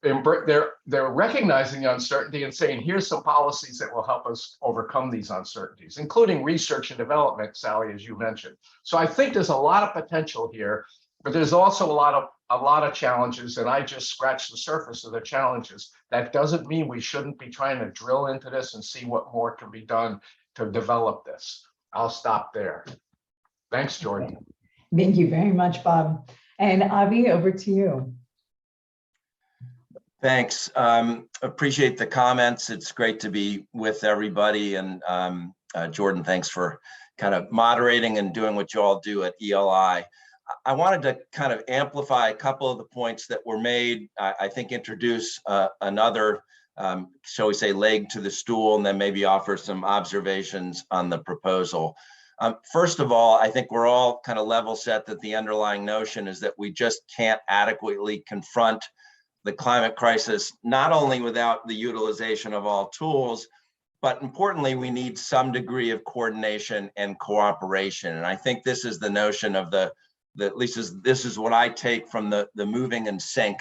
recognizing the uncertainty and saying, here's some policies that will help us overcome these uncertainties, including research and development, Sally, as you mentioned. So I think there's a lot of potential here, but there's also a lot of challenges, and I just scratched the surface of the challenges. That doesn't mean we shouldn't be trying to drill into this and see what more can be done to develop this. I'll stop there. Thanks, Jordan. Thank you very much, Bob. And Avi, over to you. Thanks. Appreciate the comments. It's great to be with everybody. And Jordan, thanks for kind of moderating and doing what you all do at ELI. I wanted to kind of amplify a couple of the points that were made. I think introduce another, shall we say, leg to the stool, and then maybe offer some observations on the proposal. First of all, I think we're all kind of level set that the underlying notion is that we just can't adequately confront the climate crisis, not only without the utilization of all tools, but importantly, we need some degree of coordination and cooperation. And I think this is the notion of at least this is what I take from the moving and sync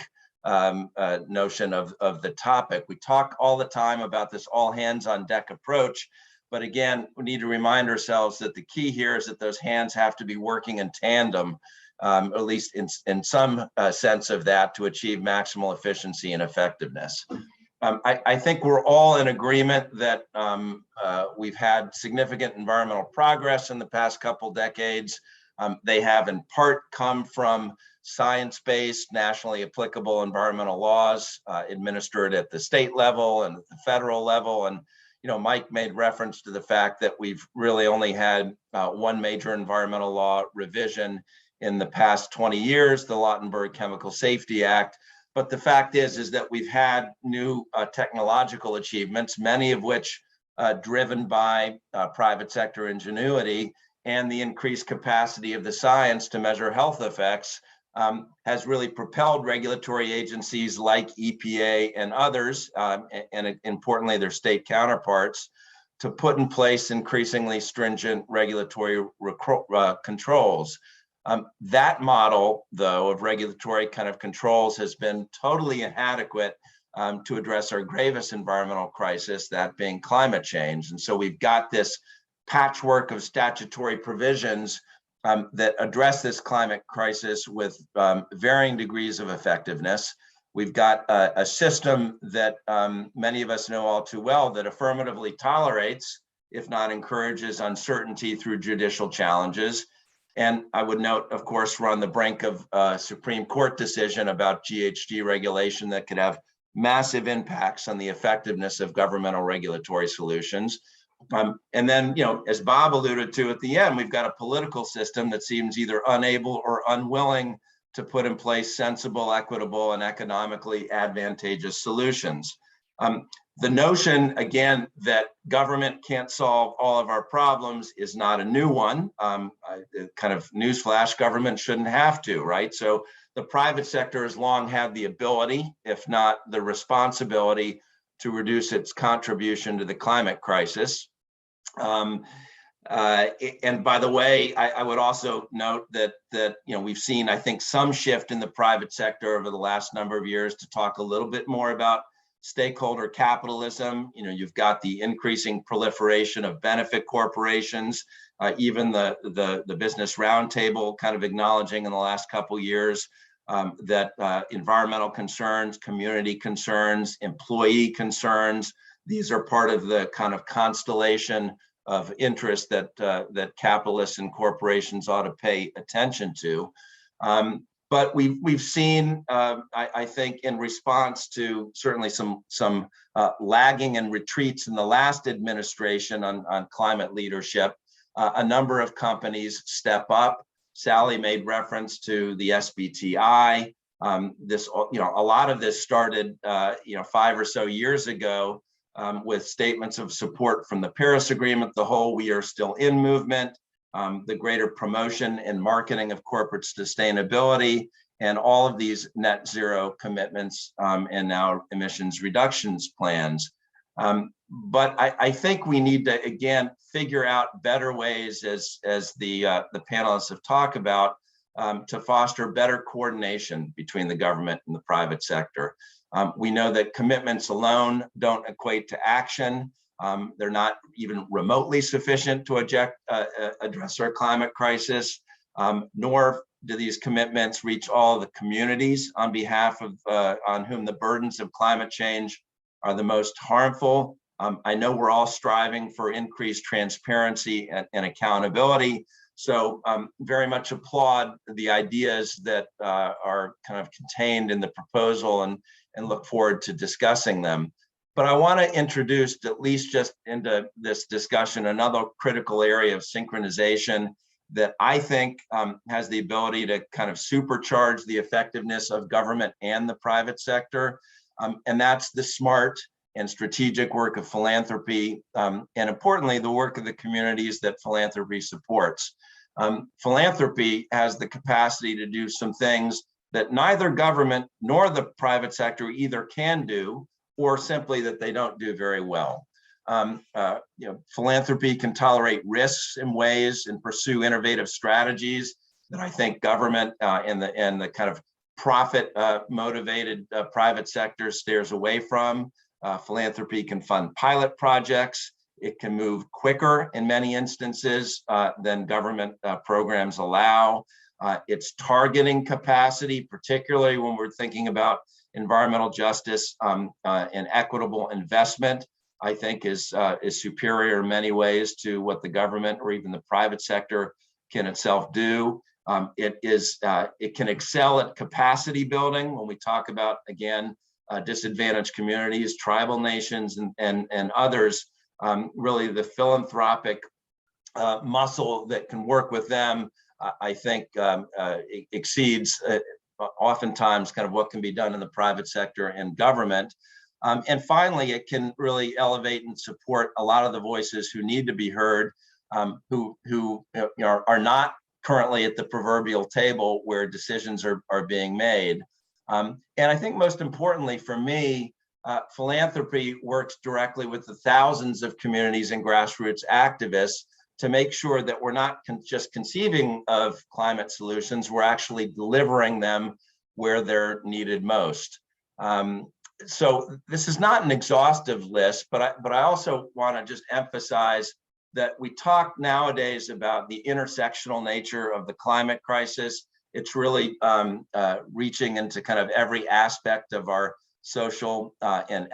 notion of the topic. We talk all the time about this all hands on deck approach, but again, we need to remind ourselves that the key here is that those hands have to be working in tandem, at least in some sense of that, to achieve maximal efficiency and effectiveness. I think we're all in agreement that we've had significant environmental progress in the past couple decades. They have in part come from science-based, nationally applicable environmental laws administered at the state level and at the federal level. And Mike made reference to the fact that we've really only had one major environmental law revision in the past 20 years, the Lautenberg Chemical Safety Act. But the fact is that we've had new technological achievements, many of which driven by private sector ingenuity, and the increased capacity of the science to measure health effects has really propelled regulatory agencies like EPA and others, and importantly, their state counterparts, to put in place increasingly stringent regulatory controls. That model, though, of regulatory kind of controls has been totally inadequate to address our gravest environmental crisis, that being climate change. And so we've got this patchwork of statutory provisions that address this climate crisis with varying degrees of effectiveness. We've got a system that many of us know all too well that affirmatively tolerates, if not encourages, uncertainty through judicial challenges. And I would note, of course, we're on the brink of a Supreme Court decision about GHG regulation that could have massive impacts on the effectiveness of governmental regulatory solutions. And then, as Bob alluded to at the end, we've got a political system that seems either unable or unwilling to put in place sensible, equitable, and economically advantageous solutions. The notion, again, that government can't solve all of our problems is not a new one. Kind of newsflash, government shouldn't have to, right? So the private sector has long had the ability, if not the responsibility, to reduce its contribution to the climate crisis. And by the way, I would also note that we've seen, I think, some shift in the private sector over the last number of years to talk a little bit more about stakeholder capitalism. You've got the increasing proliferation of benefit corporations, even the Business Roundtable kind of acknowledging in the last couple of years that environmental concerns, community concerns, employee concerns, these are part of the kind of constellation of interest that capitalists and corporations ought to pay attention to. But we've seen, I think, in response to certainly some lagging and retreats in the last administration on climate leadership, a number of companies step up. Sally made reference to the SBTI. A lot of this started, 5 or so years ago with statements of support from the Paris Agreement, the whole "we are still in" movement, the greater promotion and marketing of corporate sustainability, and all of these net zero commitments and now emissions reductions plans. But I think we need to, again, figure out better ways, as the panelists have talked about, to foster better coordination between the government and the private sector. We know that commitments alone don't equate to action. They're not even remotely sufficient to address our climate crisis, nor do these commitments reach all the communities on behalf of on whom the burdens of climate change are the most harmful. I know we're all striving for increased transparency and accountability, so very much applaud the ideas that are kind of contained in the proposal and look forward to discussing them. But I want to introduce, at least just into this discussion, another critical area of synchronization that I think has the ability to kind of supercharge the effectiveness of government and the private sector. And that's the smart and strategic work of philanthropy, and importantly, the work of the communities that philanthropy supports. Philanthropy has the capacity to do some things that neither government nor the private sector either can do, or simply that they don't do very well. Philanthropy can tolerate risks in ways and pursue innovative strategies that I think government and the kind of profit motivated private sector steers away from. Philanthropy can fund pilot projects. It can move quicker in many instances than government programs allow. Its targeting capacity, particularly when we're thinking about environmental justice and equitable investment, I think is superior in many ways to what the government or even the private sector can itself do. It can excel at capacity building when we talk about, again, disadvantaged communities, tribal nations, and others. Really, the philanthropic muscle that can work with them, I think, exceeds oftentimes kind of what can be done in the private sector and government. And finally, it can really elevate and support a lot of the voices who need to be heard, who are not currently at the proverbial table where decisions are being made. And I think most importantly for me, philanthropy works directly with the thousands of communities and grassroots activists to make sure that we're not just conceiving of climate solutions, we're actually delivering them where they're needed most. So this is not an exhaustive list, but I also want to just emphasize that we talk nowadays about the intersectional nature of the climate crisis. It's really reaching into kind of every aspect of our social and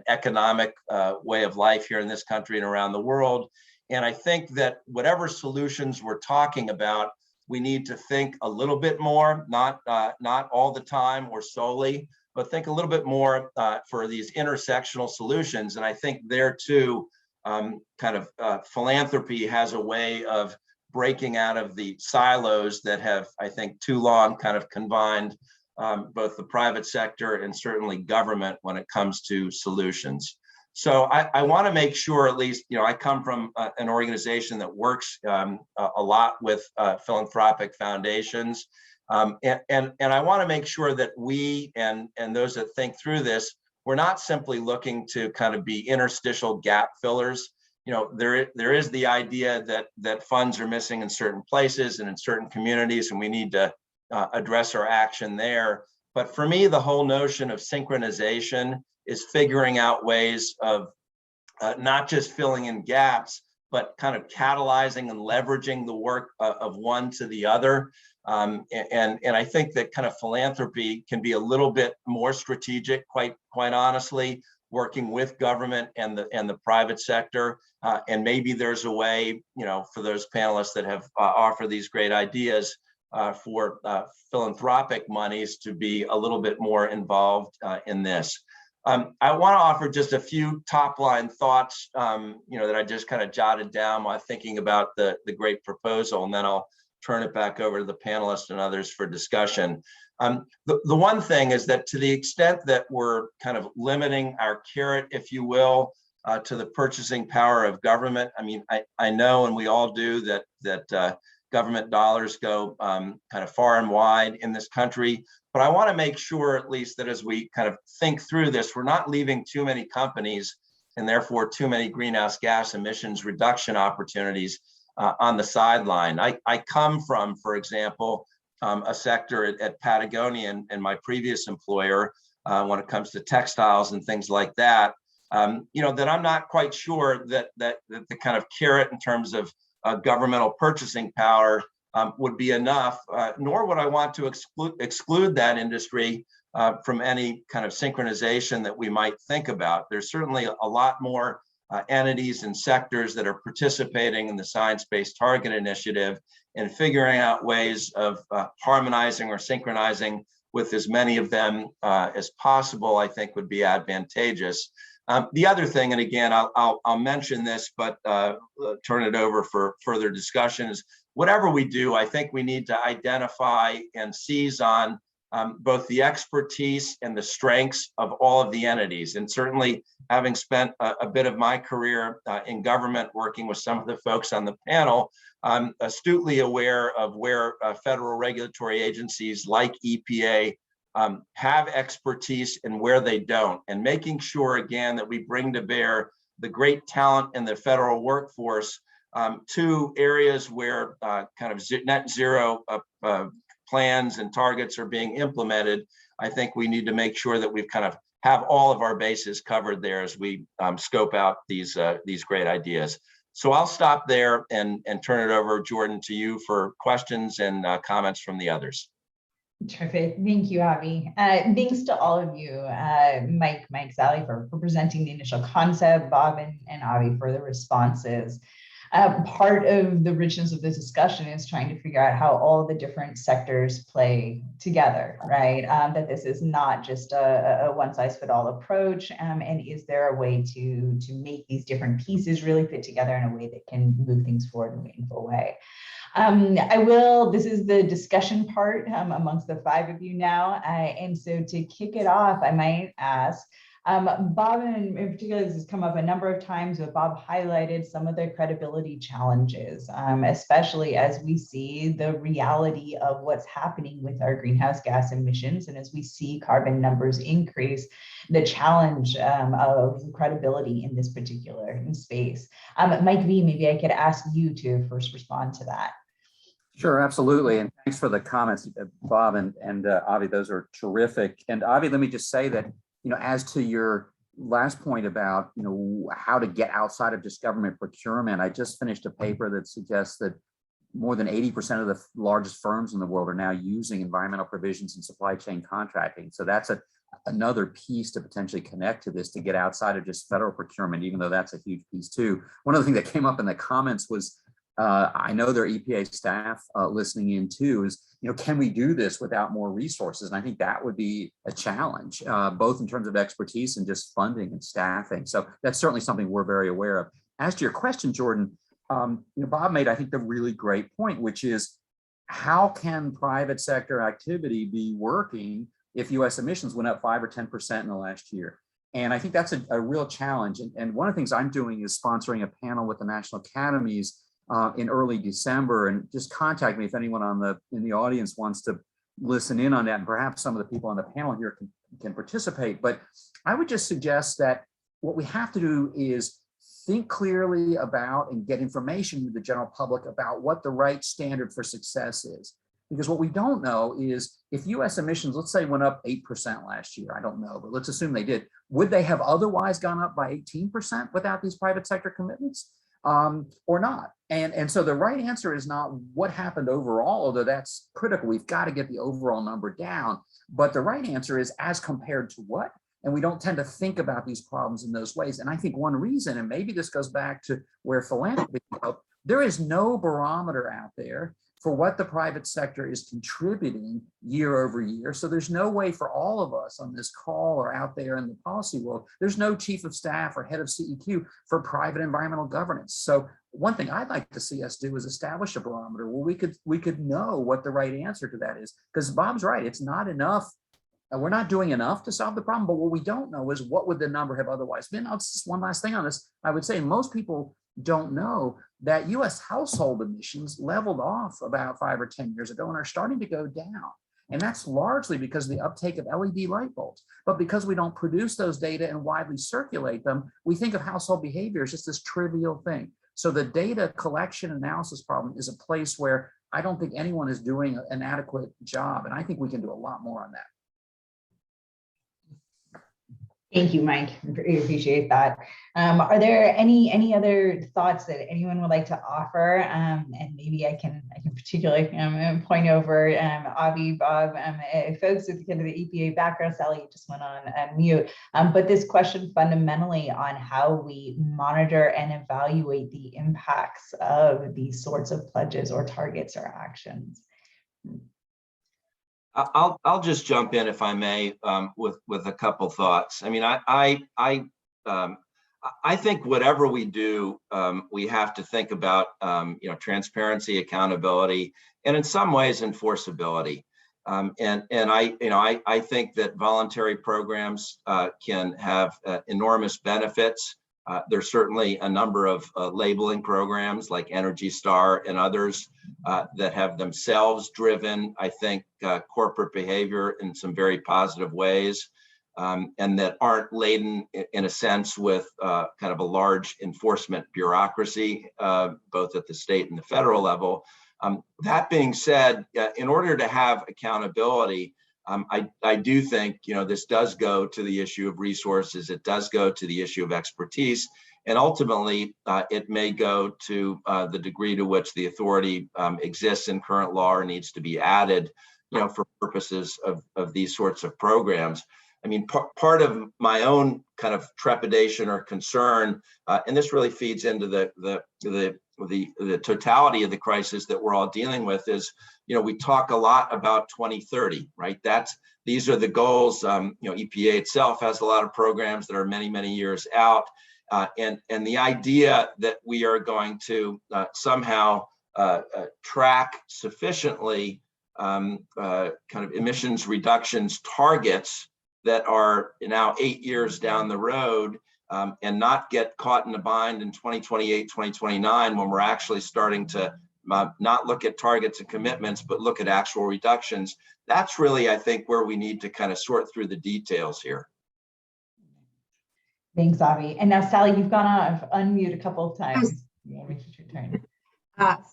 economic way of life here in this country and around the world. And I think that whatever solutions we're talking about, we need to think a little bit more, not all the time or solely, but think a little bit more for these intersectional solutions. And I think there too, philanthropy has a way of breaking out of the silos that have, I think, too long kind of confined both the private sector and certainly government when it comes to solutions. So I want to make sure, at least, I come from an organization that works a lot with philanthropic foundations. And I want to make sure that we and those that think through this, we're not simply looking to kind of be interstitial gap fillers. There is the idea that funds are missing in certain places and in certain communities, and we need to address our action there. But for me, the whole notion of synchronization is figuring out ways of not just filling in gaps, but kind of catalyzing and leveraging the work of one to the other. And I think that kind of philanthropy can be a little bit more strategic, quite honestly, working with government and the private sector. And maybe there's a way, for those panelists that have offered these great ideas for philanthropic monies to be a little bit more involved in this. I want to offer just a few top line thoughts, that I just kind of jotted down while thinking about the great proposal, and then I'll turn it back over to the panelists and others for discussion. The one thing is that to the extent that we're kind of limiting our carrot, if you will, to the purchasing power of government, I know, and we all do, that government dollars go kind of far and wide in this country. But I want to make sure, at least, that as we kind of think through this, we're not leaving too many companies and therefore too many greenhouse gas emissions reduction opportunities on the sideline. I come from, for example, a sector at Patagonia and my previous employer when it comes to textiles and things like that, that I'm not quite sure that the kind of carrot in terms of governmental purchasing power would be enough, nor would I want to exclude that industry from any kind of synchronization that we might think about. There's certainly a lot more entities and sectors that are participating in the Science-Based Target Initiative and figuring out ways of harmonizing or synchronizing with as many of them as possible, I think would be advantageous. The other thing, and again, I'll mention this, but turn it over for further discussion, is whatever we do, I think we need to identify and seize on both the expertise and the strengths of all of the entities. And certainly, having spent a bit of my career in government working with some of the folks on the panel, I'm astutely aware of where federal regulatory agencies like EPA have expertise and where they don't, and making sure, again, that we bring to bear the great talent in the federal workforce to areas where kind of net zero plans and targets are being implemented. I think we need to make sure that we've kind of have all of our bases covered there as we scope out these great ideas. So I'll stop there and turn it over, Jordan, to you for questions and comments from the others. Terrific. Thank you, Avi. Thanks to all of you, Mike, Sally, for presenting the initial concept, Bob and Avi for the responses. Part of the richness of this discussion is trying to figure out how all the different sectors play together, right? That this is not just a one-size-fits-all approach, and is there a way to make these different pieces really fit together in a way that can move things forward in a meaningful way? This is the discussion part amongst the five of you now. And so to kick it off, I might ask, Bob, and in particular, this has come up a number of times, but Bob highlighted some of the credibility challenges, especially as we see the reality of what's happening with our greenhouse gas emissions. And as we see carbon numbers increase, the challenge of credibility in this particular space. Mike V, maybe I could ask you to first respond to that. Sure, absolutely. And thanks for the comments, Bob and Avi. Those are terrific. And Avi, let me just say that, as to your last point about, how to get outside of just government procurement, I just finished a paper that suggests that more than 80% of the largest firms in the world are now using environmental provisions in supply chain contracting. So that's another piece to potentially connect to this, to get outside of just federal procurement, even though that's a huge piece too. One of the things that came up in the comments was, I know there are EPA staff listening in too, is, can we do this without more resources? And I think that would be a challenge, both in terms of expertise and just funding and staffing. So that's certainly something we're very aware of. As to your question, Jordan, Bob made, I think, a really great point, which is how can private sector activity be working if US emissions went up 5 or 10% in the last year? And I think that's a real challenge. And one of the things I'm doing is sponsoring a panel with the National Academies in early December. And just contact me if anyone in the audience wants to listen in on that. And perhaps some of the people on the panel here can participate. But I would just suggest that what we have to do is think clearly about and get information to the general public about what the right standard for success is. Because what we don't know is if US emissions, let's say, went up 8% last year, I don't know, but let's assume they did, would they have otherwise gone up by 18% without these private sector commitments or not? And so the right answer is not what happened overall, although that's critical. We've got to get the overall number down. But the right answer is as compared to what? And we don't tend to think about these problems in those ways. And I think one reason, and maybe this goes back to where philanthropy, there is no barometer out there for what the private sector is contributing year over year. So there's no way for all of us on this call or out there in the policy world, there's no chief of staff or head of CEQ for private environmental governance. So one thing I'd like to see us do is establish a barometer where we could know what the right answer to that is. Because Bob's right, it's not enough. We're not doing enough to solve the problem, but what we don't know is what would the number have otherwise been. Just one last thing on this. I would say most people don't know that US household emissions leveled off about 5 or 10 years ago and are starting to go down. And that's largely because of the uptake of LED light bulbs. But because we don't produce those data and widely circulate them, we think of household behavior as just this trivial thing. So the data collection analysis problem is a place where I don't think anyone is doing an adequate job. And I think we can do a lot more on that. Thank you, Mike. I really appreciate that. Are there any other thoughts that anyone would like to offer? And maybe I can particularly point over Avi, Bob, folks with kind of the EPA background. Sally, you just went on mute. But this question fundamentally on how we monitor and evaluate the impacts of these sorts of pledges or targets or actions. I'll just jump in if I may with a couple thoughts. I mean, I think whatever we do, we have to think about transparency, accountability, and in some ways enforceability. And I think that voluntary programs can have enormous benefits. There's certainly a number of labeling programs like Energy Star and others that have themselves driven, I think, corporate behavior in some very positive ways, and that aren't laden, in a sense, with kind of a large enforcement bureaucracy, both at the state and the federal level. That being said, in order to have accountability, I do think, this does go to the issue of resources. It does go to the issue of expertise. And ultimately, it may go to the degree to which the authority exists in current law or needs to be added, for purposes of these sorts of programs. I mean, part of my own kind of trepidation or concern, and this really feeds into the totality of the crisis that we're all dealing with, is, we talk a lot about 2030, right? These are the goals. EPA itself has a lot of programs that are many, many years out. And the idea that we are going to somehow track sufficiently kind of emissions reductions targets that are now 8 years down the road, and not get caught in a bind in 2028, 2029, when we're actually starting to not look at targets and commitments, but look at actual reductions. That's really, I think, where we need to kind of sort through the details here. Thanks, Avi. And now, Sally, you've gone off unmute a couple of times. It's your turn.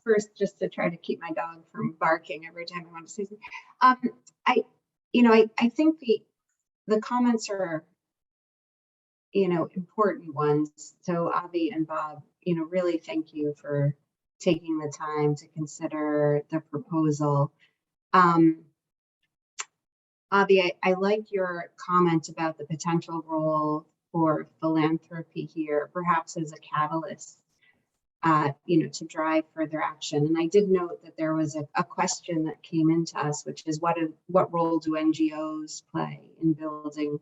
First, just to try to keep my dog from barking every time I want to say something. I think the comments are, important ones. So Avi and Bob, really thank you for taking the time to consider the proposal. Avi, I like your comment about the potential role for philanthropy here, perhaps as a catalyst, to drive further action. And I did note that there was a question that came into us, which is what role do NGOs play in building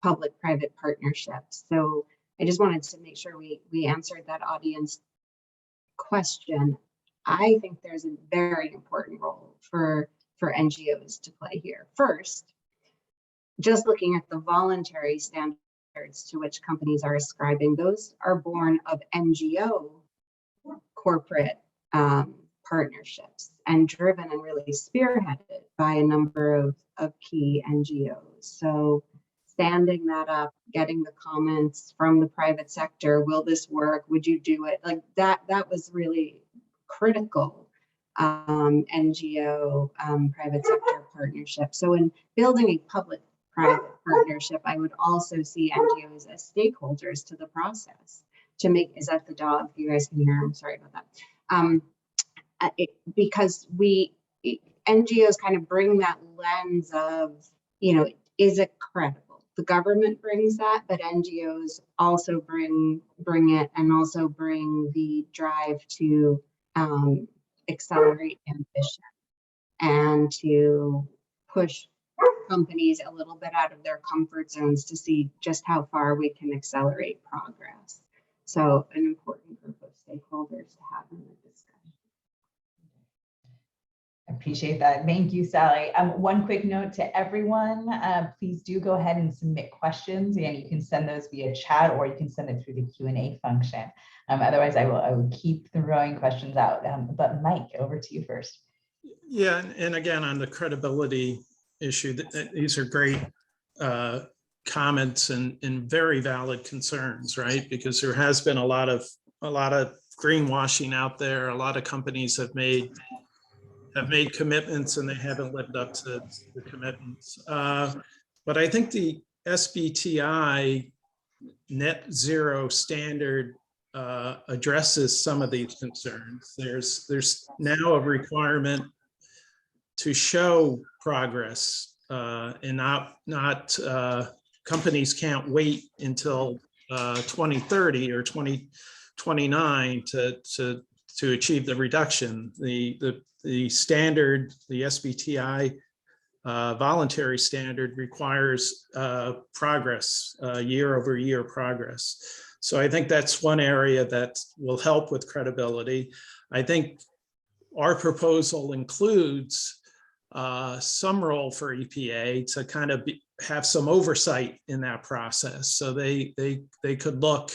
public-private partnerships? So I just wanted to make sure we answered that audience question. I think there's a very important role for NGOs to play here. First, just looking at the voluntary standards to which companies are ascribing, those are born of NGO corporate partnerships and driven and really spearheaded by a number of key NGOs. So standing that up, getting the comments from the private sector, will this work? Would you do it? Like that was really critical NGO private sector partnership. So in building a public-private partnership, I would also see NGOs as stakeholders to the process to make, is that the dog? You guys can hear, I'm sorry about that. Because NGOs kind of bring that lens of, you know, is it credible? The government brings that, but NGOs also bring it, and also bring the drive to accelerate ambition and to push companies a little bit out of their comfort zones to see just how far we can accelerate progress. So an important group of stakeholders to have in the discussion. Appreciate that. Thank you, Sally. One quick note to everyone, please do go ahead and submit questions. Again, you can send those via chat or you can send it through the Q&A function. Otherwise, I will keep throwing questions out. But Mike, over to you first. Yeah, and again, on the credibility issue, these are great comments and very valid concerns, right? Because there has been a lot of greenwashing out there. A lot of companies have made commitments and they haven't lived up to the commitments. But I think the SBTI net zero standard addresses some of these concerns. There's now a requirement to show progress and not companies can't wait until 2030 or 2029 to achieve the reduction. The standard, the SBTI voluntary standard requires progress, year-over-year progress. So I think that's one area that will help with credibility. I think our proposal includes some role for EPA to kind of have some oversight in that process. So they could look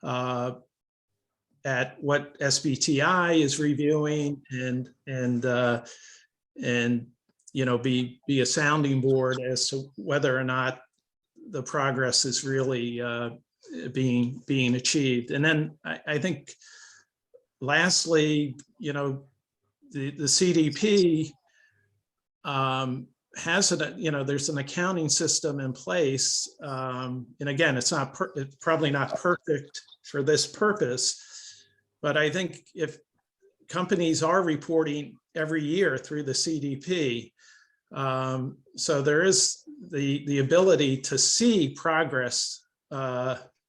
at what SBTI is reviewing and you know, be a sounding board as to whether or not the progress is really being achieved. And then I think lastly, you know, the CDP has there's an accounting system in place, and again, it's probably not perfect for this purpose. But I think if companies are reporting every year through the CDP, so there is the ability to see progress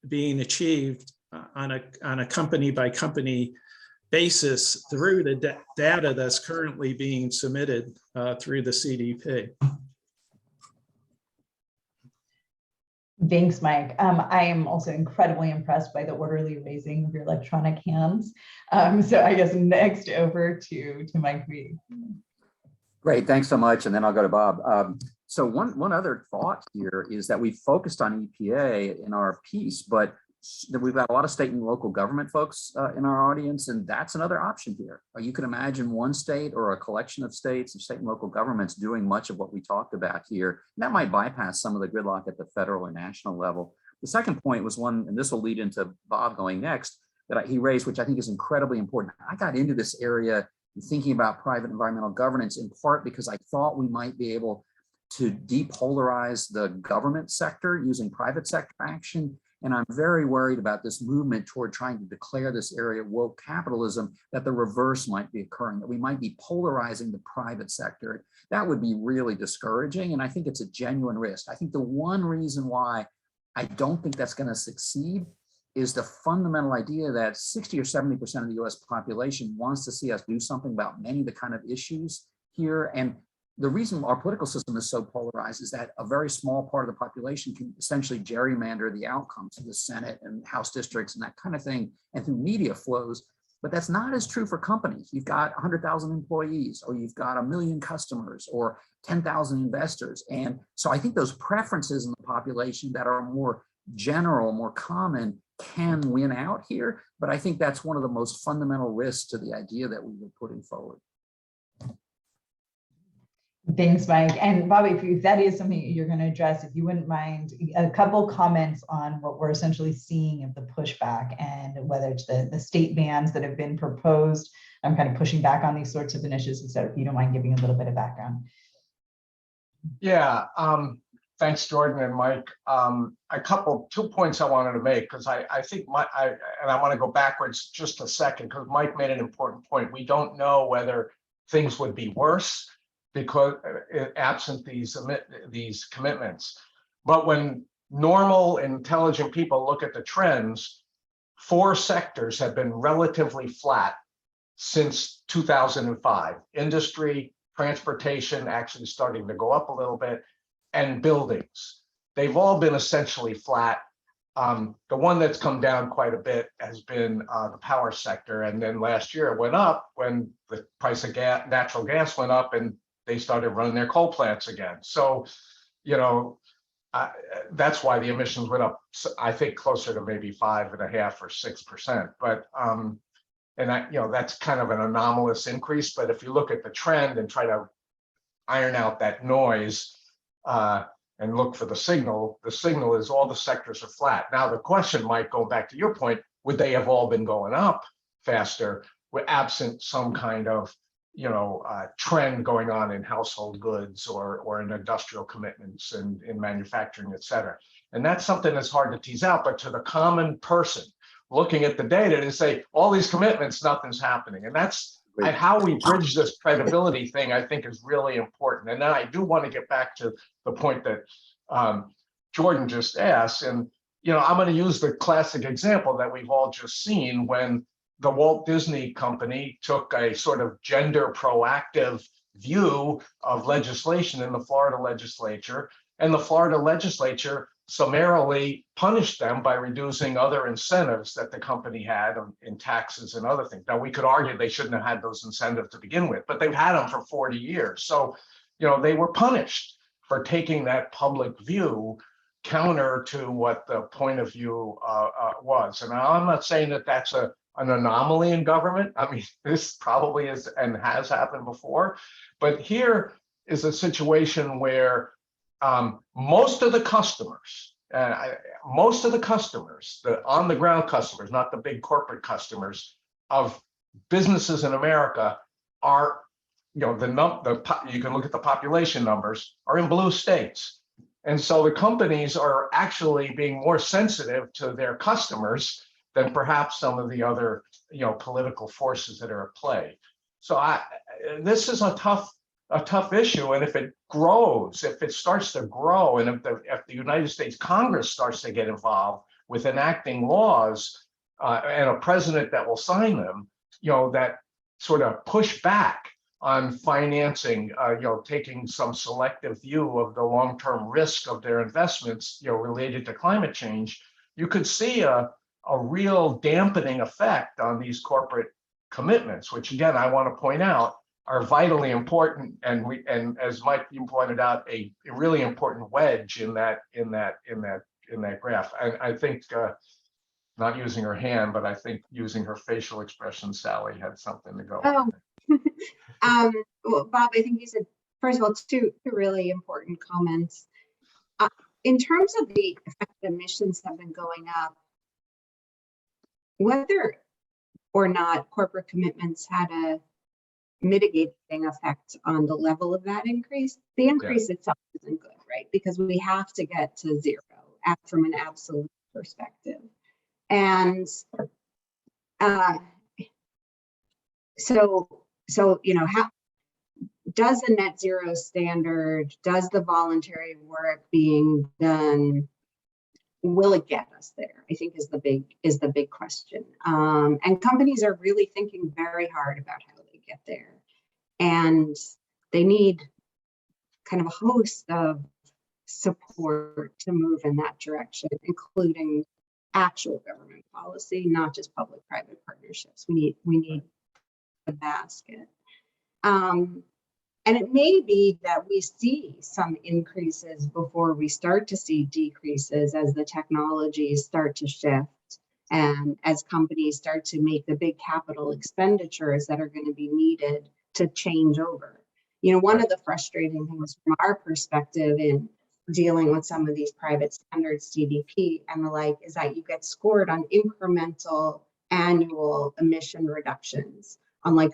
being achieved on a company by company basis through the data that's currently being submitted through the CDP. Thanks, Mike. I am also incredibly impressed by the orderly raising of your electronic hands. So I guess next over to Mike V. Great, thanks so much. And then I'll go to Bob. So one other thought here is that we focused on EPA in our piece, but we've got a lot of state and local government folks in our audience, and that's another option here. You can imagine one state or a collection of states and state and local governments doing much of what we talked about here. And that might bypass some of the gridlock at the federal and national level. The second point was one, and this will lead into Bob going next, that he raised, which I think is incredibly important. I got into this area thinking about private environmental governance in part because I thought we might be able to depolarize the government sector using private sector action. And I'm very worried about this movement toward trying to declare this area woke capitalism, that the reverse might be occurring, that we might be polarizing the private sector. That would be really discouraging. And I think it's a genuine risk. I think the one reason why I don't think that's going to succeed is the fundamental idea that 60 or 70% of the US population wants to see us do something about many of the kind of issues here. And the reason our political system is so polarized is that a very small part of the population can essentially gerrymander the outcomes of the Senate and House districts and that kind of thing, and through media flows. but that's not as true for companies. You've got 100,000 employees, or you've got 1 million customers, or 10,000 investors. And so I think those preferences in the population that are more general, more common, can win out here. But I think that's one of the most fundamental risks to the idea that we were putting forward. Thanks, Mike. And Bobby, if that is something you're going to address, if you wouldn't mind, a couple comments on what we're essentially seeing of the pushback, and whether it's the state bans that have been proposed. I'm kind of pushing back on these sorts of initiatives, so if you don't mind giving a little bit of background. Yeah, thanks, Jordan and Mike. 2 points I wanted to make, because I think and I want to go backwards just a second, because Mike made an important point. We don't know whether things would be worse because absent these commitments. But when normal, intelligent people look at the trends, 4 sectors have been relatively flat since 2005. Industry, transportation actually starting to go up a little bit, and buildings. They've all been essentially flat. The one that's come down quite a bit has been the power sector. And then last year it went up when the price of natural gas went up and they started running their coal plants again. So, you know, that's why the emissions went up, I think, closer to maybe 5.5 or 6%. But and that's kind of an anomalous increase. But if you look at the trend and try to iron out that noise and look for the signal is all the sectors are flat. Now the question, Mike, going back to your point, would they have all been going up faster with absent some kind of trend going on in household goods or in industrial commitments and in manufacturing, et cetera? And that's something that's hard to tease out. But to the common person looking at the data and say, all these commitments, nothing's happening. And that's how we bridge this credibility thing, I think, is really important. And then I do want to get back to the point that Jordan just asked. And, I'm going to use the classic example that we've all just seen when the Walt Disney Company took a sort of gender proactive view of legislation in the Florida legislature, and the Florida legislature summarily punished them by reducing other incentives that the company had in taxes and other things. Now, we could argue they shouldn't have had those incentives to begin with, but they've had them for 40 years. So, they were punished for taking that public view counter to what the point of view was. And I'm not saying that that's an anomaly in government. I mean, this probably is and has happened before, but here is a situation where most of the customers, the on the ground customers, not the big corporate customers of businesses in America are, you can look at the population numbers, are in blue states. And so the companies are actually being more sensitive to their customers than perhaps some of the other, political forces that are at play. So this is a tough issue. And if it grows, if it starts to grow, and if the United States Congress starts to get involved with enacting laws and a president that will sign them, that sort of push back on financing, taking some selective view of the long-term risk of their investments, related to climate change, you could see a real dampening effect on these corporate commitments, which again, I want to point out are vitally important, and as Mike, you pointed out, a really important wedge in that graph. I think not using her hand, but I think using her facial expression, Sally had something to go. Oh, well, Bob, I think you said, first of all, two really important comments. In terms of the effect emissions have been going up, whether or not corporate commitments had a mitigating effect on the level of that increase, the increase itself isn't good, right? Because we have to get to zero from an absolute perspective. And so how does the net zero standard, does the voluntary work being done, will it get us there? I think is the big question. And companies are really thinking very hard about how they get there. And they need kind of a host of support to move in that direction, including actual government policy, not just public-private partnerships. We need a basket. And it may be that we see some increases before we start to see decreases as the technologies start to shift and as companies start to make the big capital expenditures that are going to be needed to change over. You know, one of the frustrating things from our perspective in dealing with some of these private standards, CDP and the like, is that you get scored on incremental annual emission reductions on like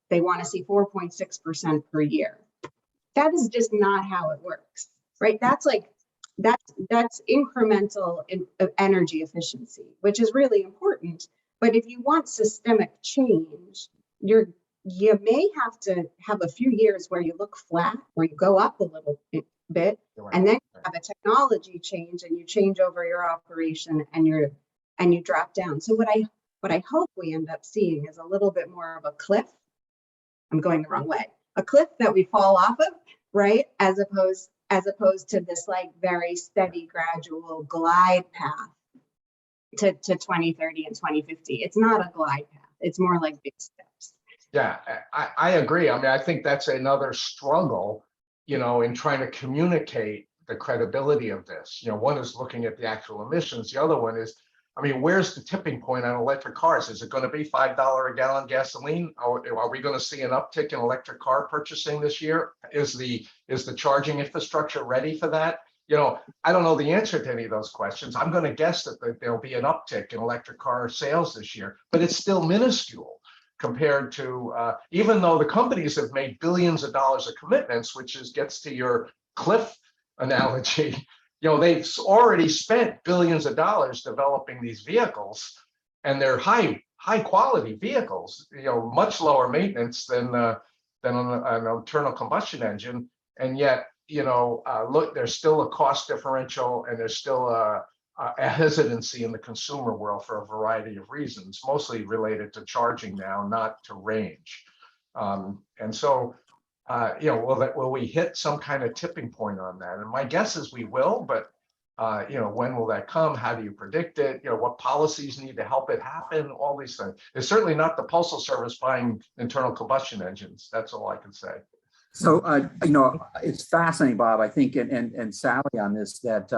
they want to see 4.6% per year. That is just not how it works, right? That's incremental energy efficiency, which is really important. But if you want systemic change, you may have to have a few years where you look flat, where you go up a little bit, and then you have a technology change and you change over your operation and you drop down. So what I hope we end up seeing is a little bit more of a cliff. I'm going the wrong way. A cliff that we fall off of, right? As opposed to this like very steady, gradual glide path to 2030 and 2050. It's not a glide path. It's more like big steps. Yeah, I agree. I mean, I think that's another struggle, you know, in trying to communicate the credibility of this. You know, one is looking at the actual emissions. The other one is, I mean, where's the tipping point on electric cars? Is it going to be $5 a gallon gasoline? Are we going to see an uptick in electric car purchasing this year? Is the charging infrastructure ready for that? You know, I don't know the answer to any of those questions. I'm going to guess that there'll be an uptick in electric car sales this year, but it's still minuscule compared to, even though the companies have made billions of dollars of commitments, which gets to your cliff analogy. You know, they've already spent billions of dollars developing these vehicles, and they're high quality vehicles. You know, much lower maintenance than an internal combustion engine, and yet, you know, look, there's still a cost differential, and there's still a hesitancy in the consumer world for a variety of reasons, mostly related to charging now, not to range. And so, you know, will we hit some kind of tipping point on that? And my guess is we will, but you know, when will that come? How do you predict it? You know, what policies need to help it happen? All these things. It's certainly not the Postal Service buying internal combustion engines. That's all I can say. So, you know, it's fascinating, Bob, I think, and Sally on this, that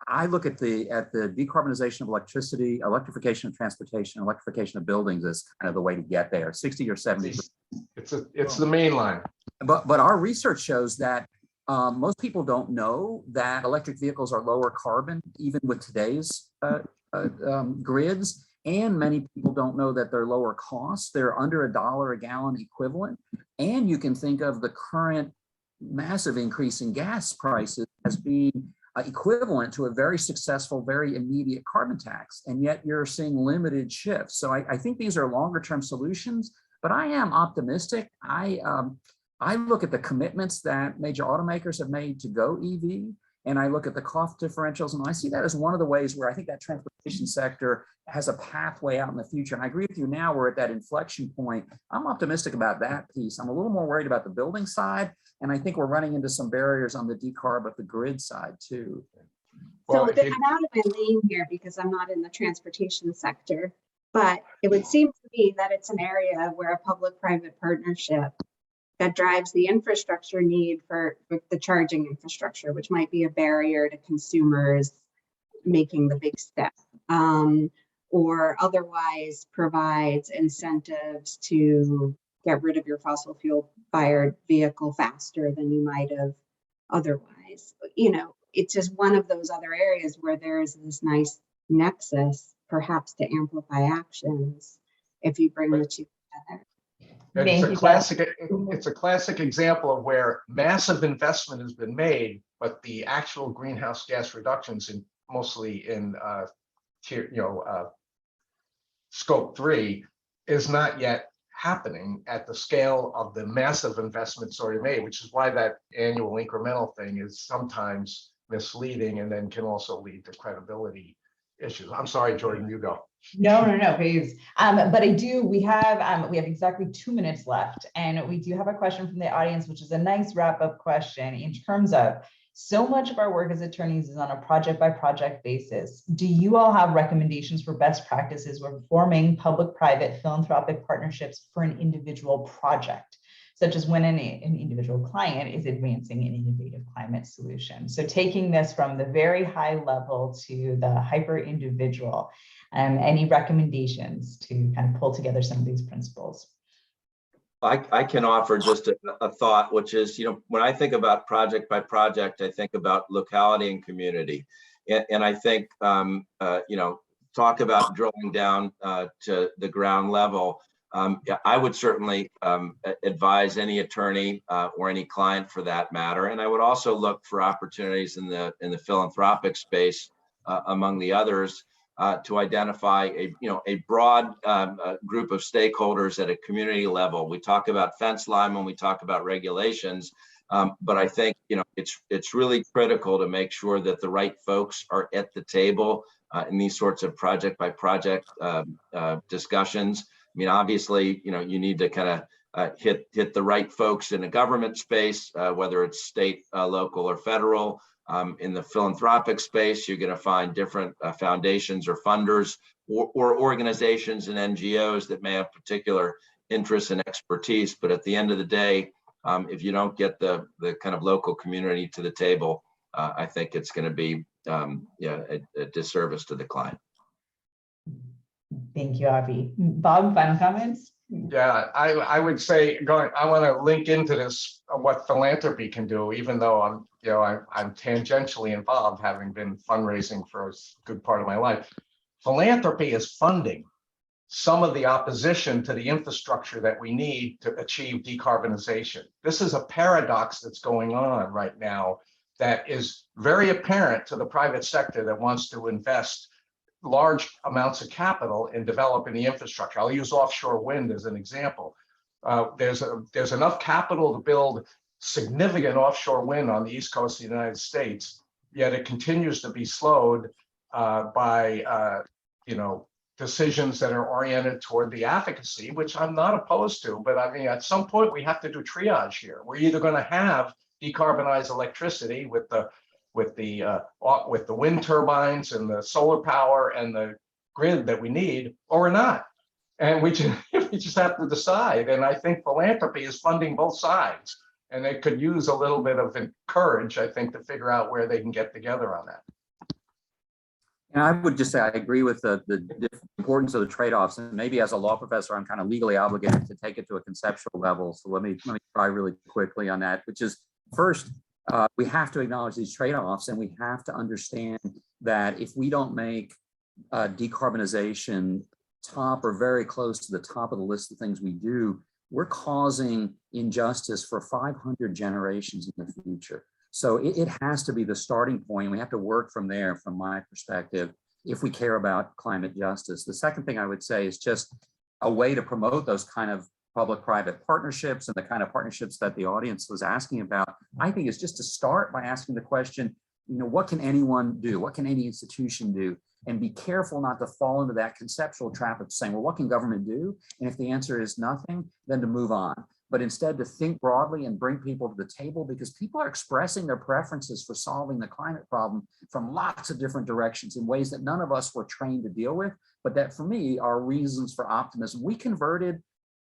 I look at the decarbonization of electricity, electrification of transportation, electrification of buildings as kind of the way to get there, 60 or 70. It's the main line. But our research shows that most people don't know that electric vehicles are lower carbon, even with today's grids. And many people don't know that they're lower cost. They're under $1 a gallon equivalent. And you can think of the current massive increase in gas prices as being equivalent to a very successful, very immediate carbon tax. And yet you're seeing limited shifts. So I think these are longer term solutions, but I am optimistic. I look at the commitments that major automakers have made to go EV, and I look at the cost differentials, and I see that as one of the ways where I think that transportation sector has a pathway out in the future. And I agree with you, now we're at that inflection point. I'm optimistic about that piece. I'm a little more worried about the building side, and I think we're running into some barriers on the decarb of the grid side too. So I'm out of my lane here because I'm not in the transportation sector, but it would seem to me that it's an area where a public-private partnership that drives the infrastructure need for the charging infrastructure, which might be a barrier to consumers making the big step, or otherwise provides incentives to get rid of your fossil fuel fired vehicle faster than you might have otherwise. You know, it's just one of those other areas where there is this nice nexus, perhaps to amplify actions if you bring the two together. It's a classic example of where massive investment has been made, but the actual greenhouse gas reductions mostly in scope 3 is not yet happening at the scale of the massive investments already made, which is why that annual incremental thing is sometimes misleading and then can also lead to credibility issues. I'm sorry, Jordan, you go. No, please. But we have exactly 2 minutes left, and we do have a question from the audience, which is a nice wrap-up question in terms of, So much of our work as attorneys is on a project by project basis. Do you all have recommendations for best practices when forming public-private philanthropic partnerships for an individual project, such as when an individual client is advancing an innovative climate solution? So taking this from the very high level to the hyper individual, any recommendations to kind of pull together some of these principles? I can offer just a thought, which is, when I think about project by project, I think about locality and community. And I think, talk about drilling down to the ground level. I would certainly advise any attorney or any client for that matter. And I would also look for opportunities in the philanthropic space, among the others, to identify a broad group of stakeholders at a community level. We talk about fence line when we talk about regulations, but I think it's really critical to make sure that the right folks are at the table in these sorts of project by project discussions. I mean, obviously, you need to kind of hit the right folks in a government space, whether it's state, local, or federal. In the philanthropic space, you're going to find different foundations or funders or organizations and NGOs that may have particular interests and expertise. But at the end of the day, if you don't get the kind of local community to the table, I think it's going to be a disservice to the client. Thank you, Avi. Bob, final comments? Yeah, I would say I want to link into this what philanthropy can do, even though I'm tangentially involved, having been fundraising for a good part of my life. Philanthropy is funding some of the opposition to the infrastructure that we need to achieve decarbonization. This is a paradox that's going on right now that is very apparent to the private sector that wants to invest large amounts of capital in developing the infrastructure. I'll use offshore wind as an example. There's enough capital to build significant offshore wind on the east coast of the United States, yet it continues to be slowed by decisions that are oriented toward the advocacy, which I'm not opposed to. But I mean, at some point we have to do triage here. We're either going to have decarbonized electricity with the wind turbines and the solar power and the grid that we need, or we're not. And we just have to decide. And I think philanthropy is funding both sides. And they could use a little bit of courage, I think, to figure out where they can get together on that. And I would just say I agree with the importance of the trade-offs. And maybe as a law professor, I'm kind of legally obligated to take it to a conceptual level. So let me try really quickly on that, which is first, we have to acknowledge these trade-offs, and we have to understand that if we don't make decarbonization top or very close to the top of the list of things we do, we're causing injustice for 500 generations in the future. So it has to be the starting point. We have to work from there, from my perspective, if we care about climate justice. The second thing I would say is just a way to promote those kind of public-private partnerships and the kind of partnerships that the audience was asking about, I think is just to start by asking the question, what can anyone do? What can any institution do? And be careful not to fall into that conceptual trap of saying, well, what can government do? And if the answer is nothing, then to move on. But instead to think broadly and bring people to the table, because people are expressing their preferences for solving the climate problem from lots of different directions in ways that none of us were trained to deal with, but that for me are reasons for optimism. We converted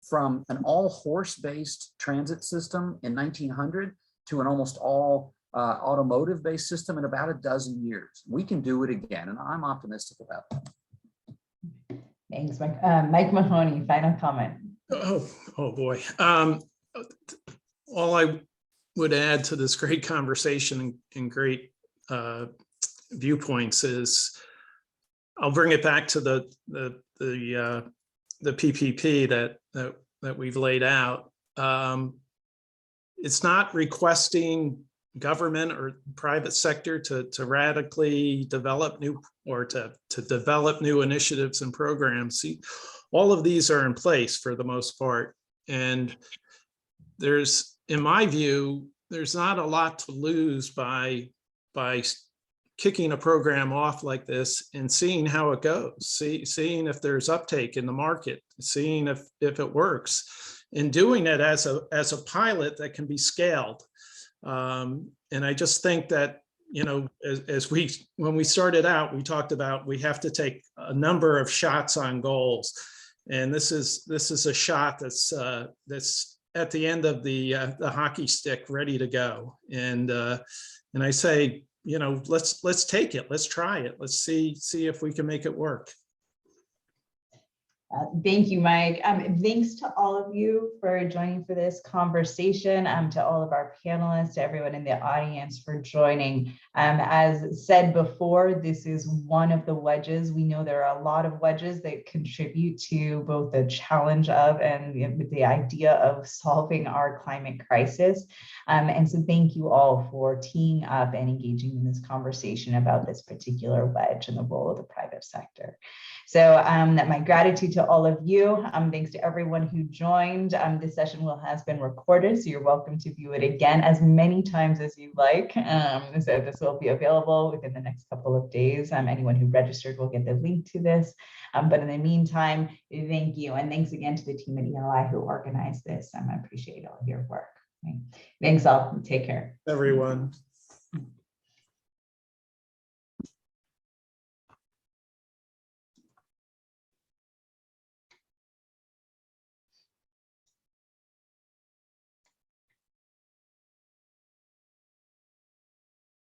from an all horse-based transit system in 1900 to an almost all automotive-based system in about a dozen years. We can do it again, and I'm optimistic about that. Thanks, Mike. Mike Mahoney, final comment. Oh boy. All I would add to this great conversation and great viewpoints is I'll bring it back to the PPP that we've laid out. It's not requesting government or private sector to radically develop new or to develop new initiatives and programs. See, all of these are in place for the most part. And in my view, there's not a lot to lose by kicking a program off like this and seeing how it goes, seeing if there's uptake in the market, seeing if it works, and doing it as a pilot that can be scaled. And I just think that, you know, when we started out, we talked about we have to take a number of shots on goals. And this is a shot that's at the end of the hockey stick, ready to go. And I say, you know, let's take it, let's try it, let's see if we can make it work. Thank you, Mike. Thanks to all of you for joining for this conversation, to all of our panelists, to everyone in the audience for joining. As said before, this is one of the wedges. We know there are a lot of wedges that contribute to both the challenge of and the idea of solving our climate crisis. And so thank you all for teeing up and engaging in this conversation about this particular wedge and the role of the private sector. So my gratitude to all of you. Thanks to everyone who joined. This session has been recorded, so you're welcome to view it again as many times as you like. So this will be available within the next couple of days. Anyone who registered will get the link to this. But in the meantime, thank you. And thanks again to the team at ELI who organized this. I appreciate all your work. Thanks all. Take care. Everyone.